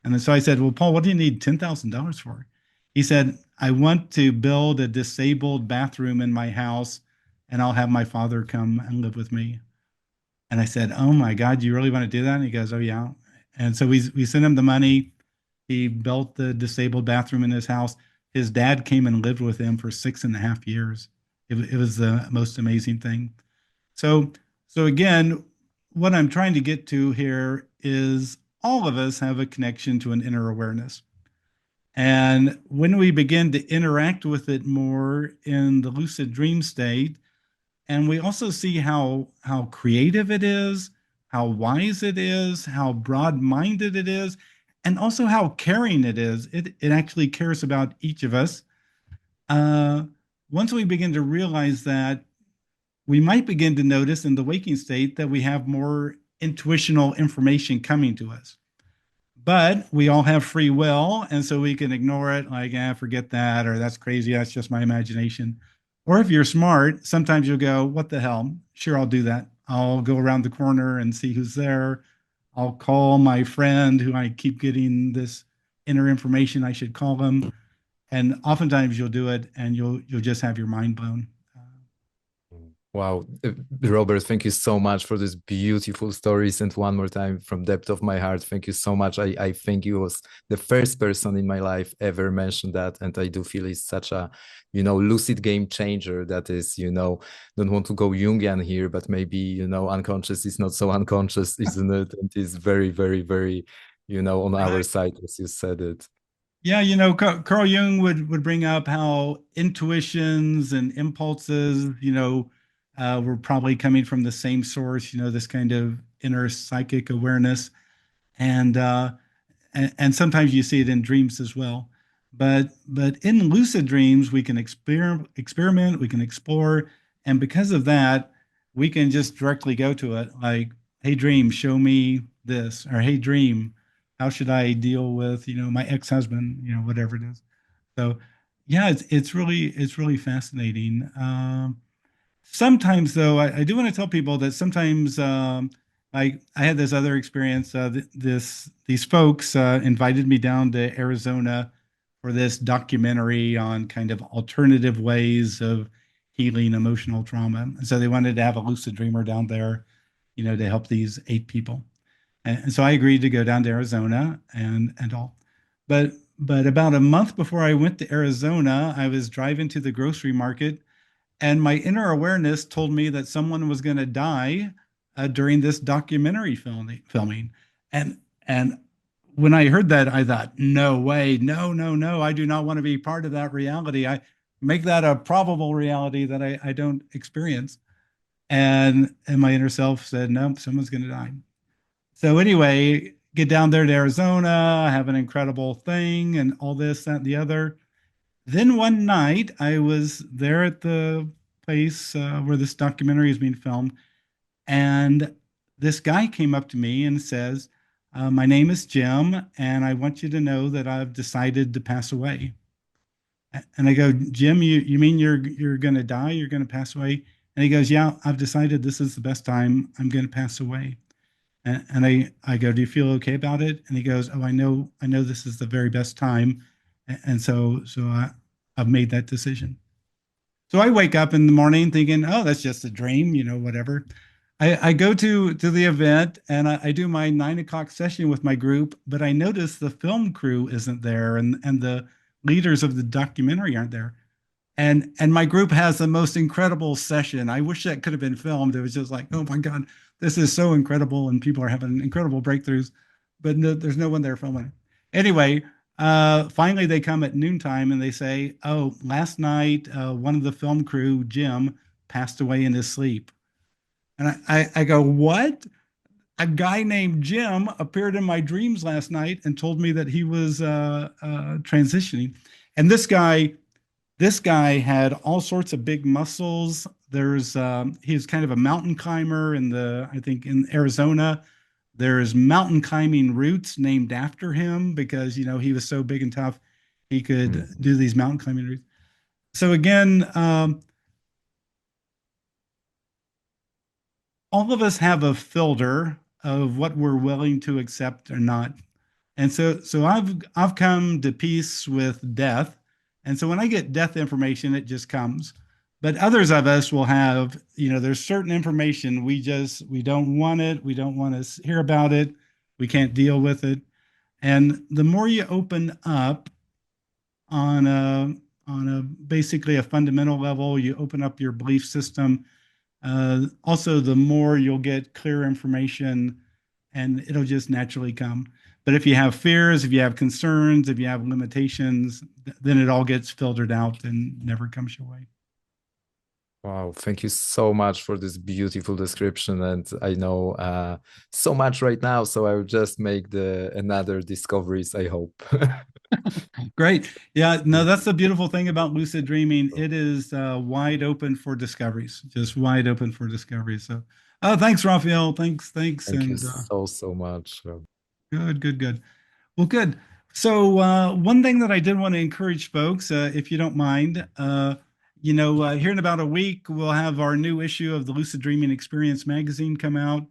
And so I said, "Well, Paul, what do you need $10,000 for?" He said, "I want to build a disabled bathroom in my house and I'll have my father come and live with me. And I said, "Oh my God, you really want to do that?" And he goes, "Oh yeah." And so we sent him the money. He built the disabled bathroom in his house. His dad came and lived with him for 6.5 years. It was the most amazing thing. So, so again, what I'm trying to get to here is all of us have a connection to an inner awareness. And when we begin to interact with it more in the lucid dream state, and we also see how creative it is, how wise it is, how broad-minded it is, and also how caring it is. It actually cares about each of us. Uh, Once we begin to realize that, we might begin to notice in the waking state that we have more intuitional information coming to us. But we all have free will, and so we can ignore it, like, forget that, or that's crazy, that's just my imagination. Or if you're smart, sometimes you'll go, what the hell? Sure, I'll do that. I'll go around the corner and see who's there. I'll call my friend who I keep getting this inner information I should call them. And oftentimes you'll do it and you'll just have your mind blown. Wow, Robert, thank you so much for these beautiful stories. And one more time, from depth of my heart, thank you so much. I think you was the first person in my life ever mentioned that. And I do feel it's such a, lucid game changer that is, don't want to go Jungian here, but maybe, unconscious is not so unconscious, isn't it? And is very, very, very, on our side, as you said it. Yeah, Carl Jung would bring up how intuitions and impulses, were probably coming from the same source, this kind of inner psychic awareness. And and sometimes you see it in dreams as well. But in lucid dreams, we can experiment, we can explore, and because of that, we can just directly go to it. Like, hey, dream, show me this, or hey, dream, how should I deal with my ex-husband, whatever it is. So yeah, it's really fascinating. Sometimes though, I do want to tell people that sometimes I had this other experience. These folks invited me down to Arizona for this documentary on kind of alternative ways of healing emotional trauma. And so they wanted to have a lucid dreamer down there, to help these 8 people. And so I agreed to go down to Arizona and all. But about a month before I went to Arizona, I was driving to the grocery market, and my inner awareness told me that someone was going to die during this documentary filming. And when I heard that, I thought, no way, no, no, no, I do not want to be part of that reality. I make that a probable reality that I don't experience. And my inner self said, no, someone's going to die. So anyway, get down there to Arizona, have an incredible thing, and all this, that, and the other. Then one night, I was there at the place where this documentary is being filmed, and this guy came up to me and says, "My name is Jim, and I want you to know that I've decided to pass away." And I go, "Jim, you mean you're going to die? You're going to pass away?" And he goes, "Yeah, I've decided this is the best time I'm going to pass away." And I go, "Do you feel okay about it?" And he goes, "Oh, I know this is the very best time." And I've made that decision. So I wake up in the morning thinking, oh, that's just a dream, whatever. I go to the event and I do my 9 o'clock session with my group, but I notice the film crew isn't there, and the leaders of the documentary aren't there. And my group has the most incredible session. I wish that could have been filmed. It was just like, oh my God, this is so incredible, and people are having incredible breakthroughs, but no, there's no one there filming. Anyway, finally they come at noontime and they say, oh, last night one of the film crew, Jim, passed away in his sleep. And I go, what? A guy named Jim appeared in my dreams last night and told me that he was transitioning. And this guy had all sorts of big muscles. He was kind of a mountain climber I think in Arizona. There's mountain climbing routes named after him because, he was so big and tough, he could do these mountain climbing routes. So again, all of us have a filter of what we're willing to accept or not. And so I've come to peace with death. And so when I get death information, it just comes. But others of us will have, there's certain information we don't want it. We don't want to hear about it. We can't deal with it. And the more you open up on a basically a fundamental level, you open up your belief system. Also, the more you'll get clear information, and it'll just naturally come. But if you have fears, if you have concerns, if you have limitations, then it all gets filtered out and never comes your way. Wow, thank you so much for this beautiful description. And I know so much right now, so I will just make another discoveries, I hope. Great. Yeah, no, that's the beautiful thing about lucid dreaming. It is wide open for discoveries, just wide open for discoveries. So, thanks, Raphael. Thanks. Thank you And so much. good. Well, good. So, one thing that I did want to encourage folks, if you don't mind, here in about a week, we'll have our new issue of the Lucid Dreaming Experience magazine come out.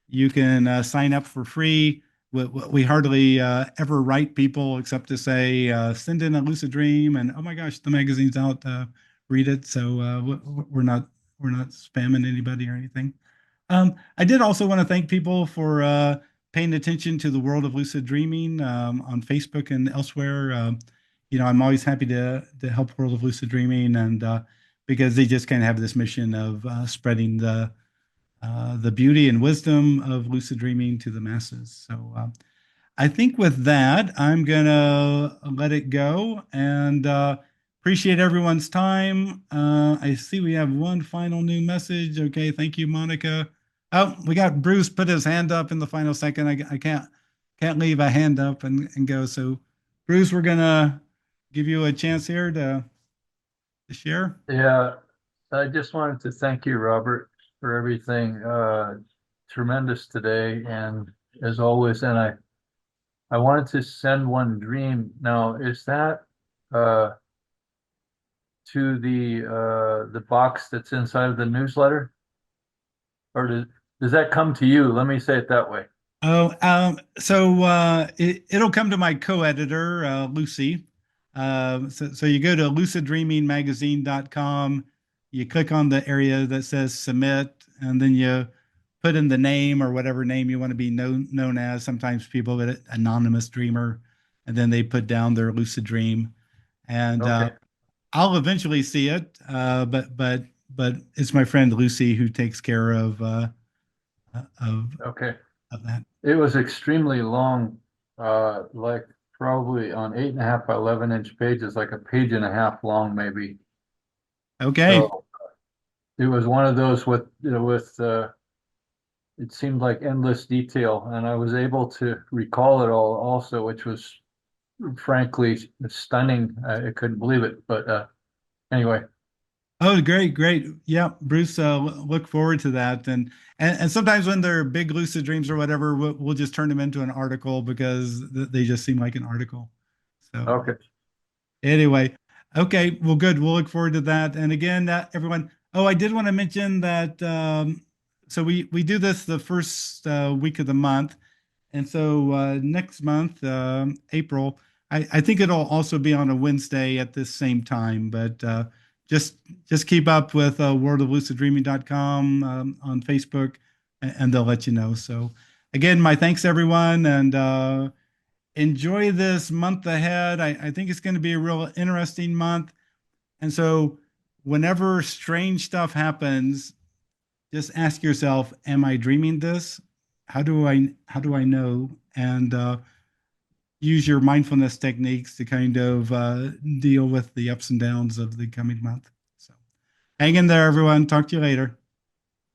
You can sign up for free. We hardly ever write people except to say, send in a lucid dream, and oh my gosh, the magazine's out. Read it. So we're not spamming anybody or anything. I did also want to thank people for paying attention to the world of lucid dreaming on Facebook and elsewhere. I'm always happy to help World of Lucid Dreaming, and because they just kind of have this mission of spreading the beauty and wisdom of lucid dreaming to the masses. So I think with that, I'm gonna let it go and appreciate everyone's time. I see we have one final new message. Okay, thank you, Monica. Oh, we got Bruce put his hand up in the final second. I can't leave a hand up and go. So, Bruce, we're gonna give you a chance here to share. Yeah, I just wanted to thank you, Robert, for everything. Tremendous today, and as always. And I wanted to send one dream. Now, is that to the box that's inside of the newsletter, or does that come to you? Let me say it that way. Oh, so it'll come to my co-editor, Lucy. So you go to luciddreamingmagazine.com, you click on the area that says submit, and then you put in the name or whatever name you want to be known as. Sometimes people get anonymous dreamer, and then they put down their lucid dream. And Okay. I'll eventually see it, but it's my friend Lucy who takes care of Okay. that. It was extremely long, like probably on 8.5 by 11-inch pages, like a page and a half long, maybe. Okay. So it was one of those with it seemed like endless detail, and I was able to recall it all also, which was frankly stunning. I couldn't believe it, but anyway. Oh, great. Yeah, Bruce, look forward to that. And sometimes when they're big lucid dreams or whatever, we'll just turn them into an article because they just seem like an article. So Okay. anyway, okay, well, good. We'll look forward to that. And again, everyone. Oh, I did want to mention that. So we do this the first week of the month, and so next month, April, I think it'll also be on a Wednesday at this same time. But just keep up with worldofluciddreaming.com on Facebook, and they'll let you know. So again, my thanks everyone, and enjoy this month ahead. I think it's going to be a real interesting month. And so whenever strange stuff happens, just ask yourself, am I dreaming this? How do I know? And use your mindfulness techniques to kind of deal with the ups and downs of the coming month. So hang in there, everyone. Talk to you later.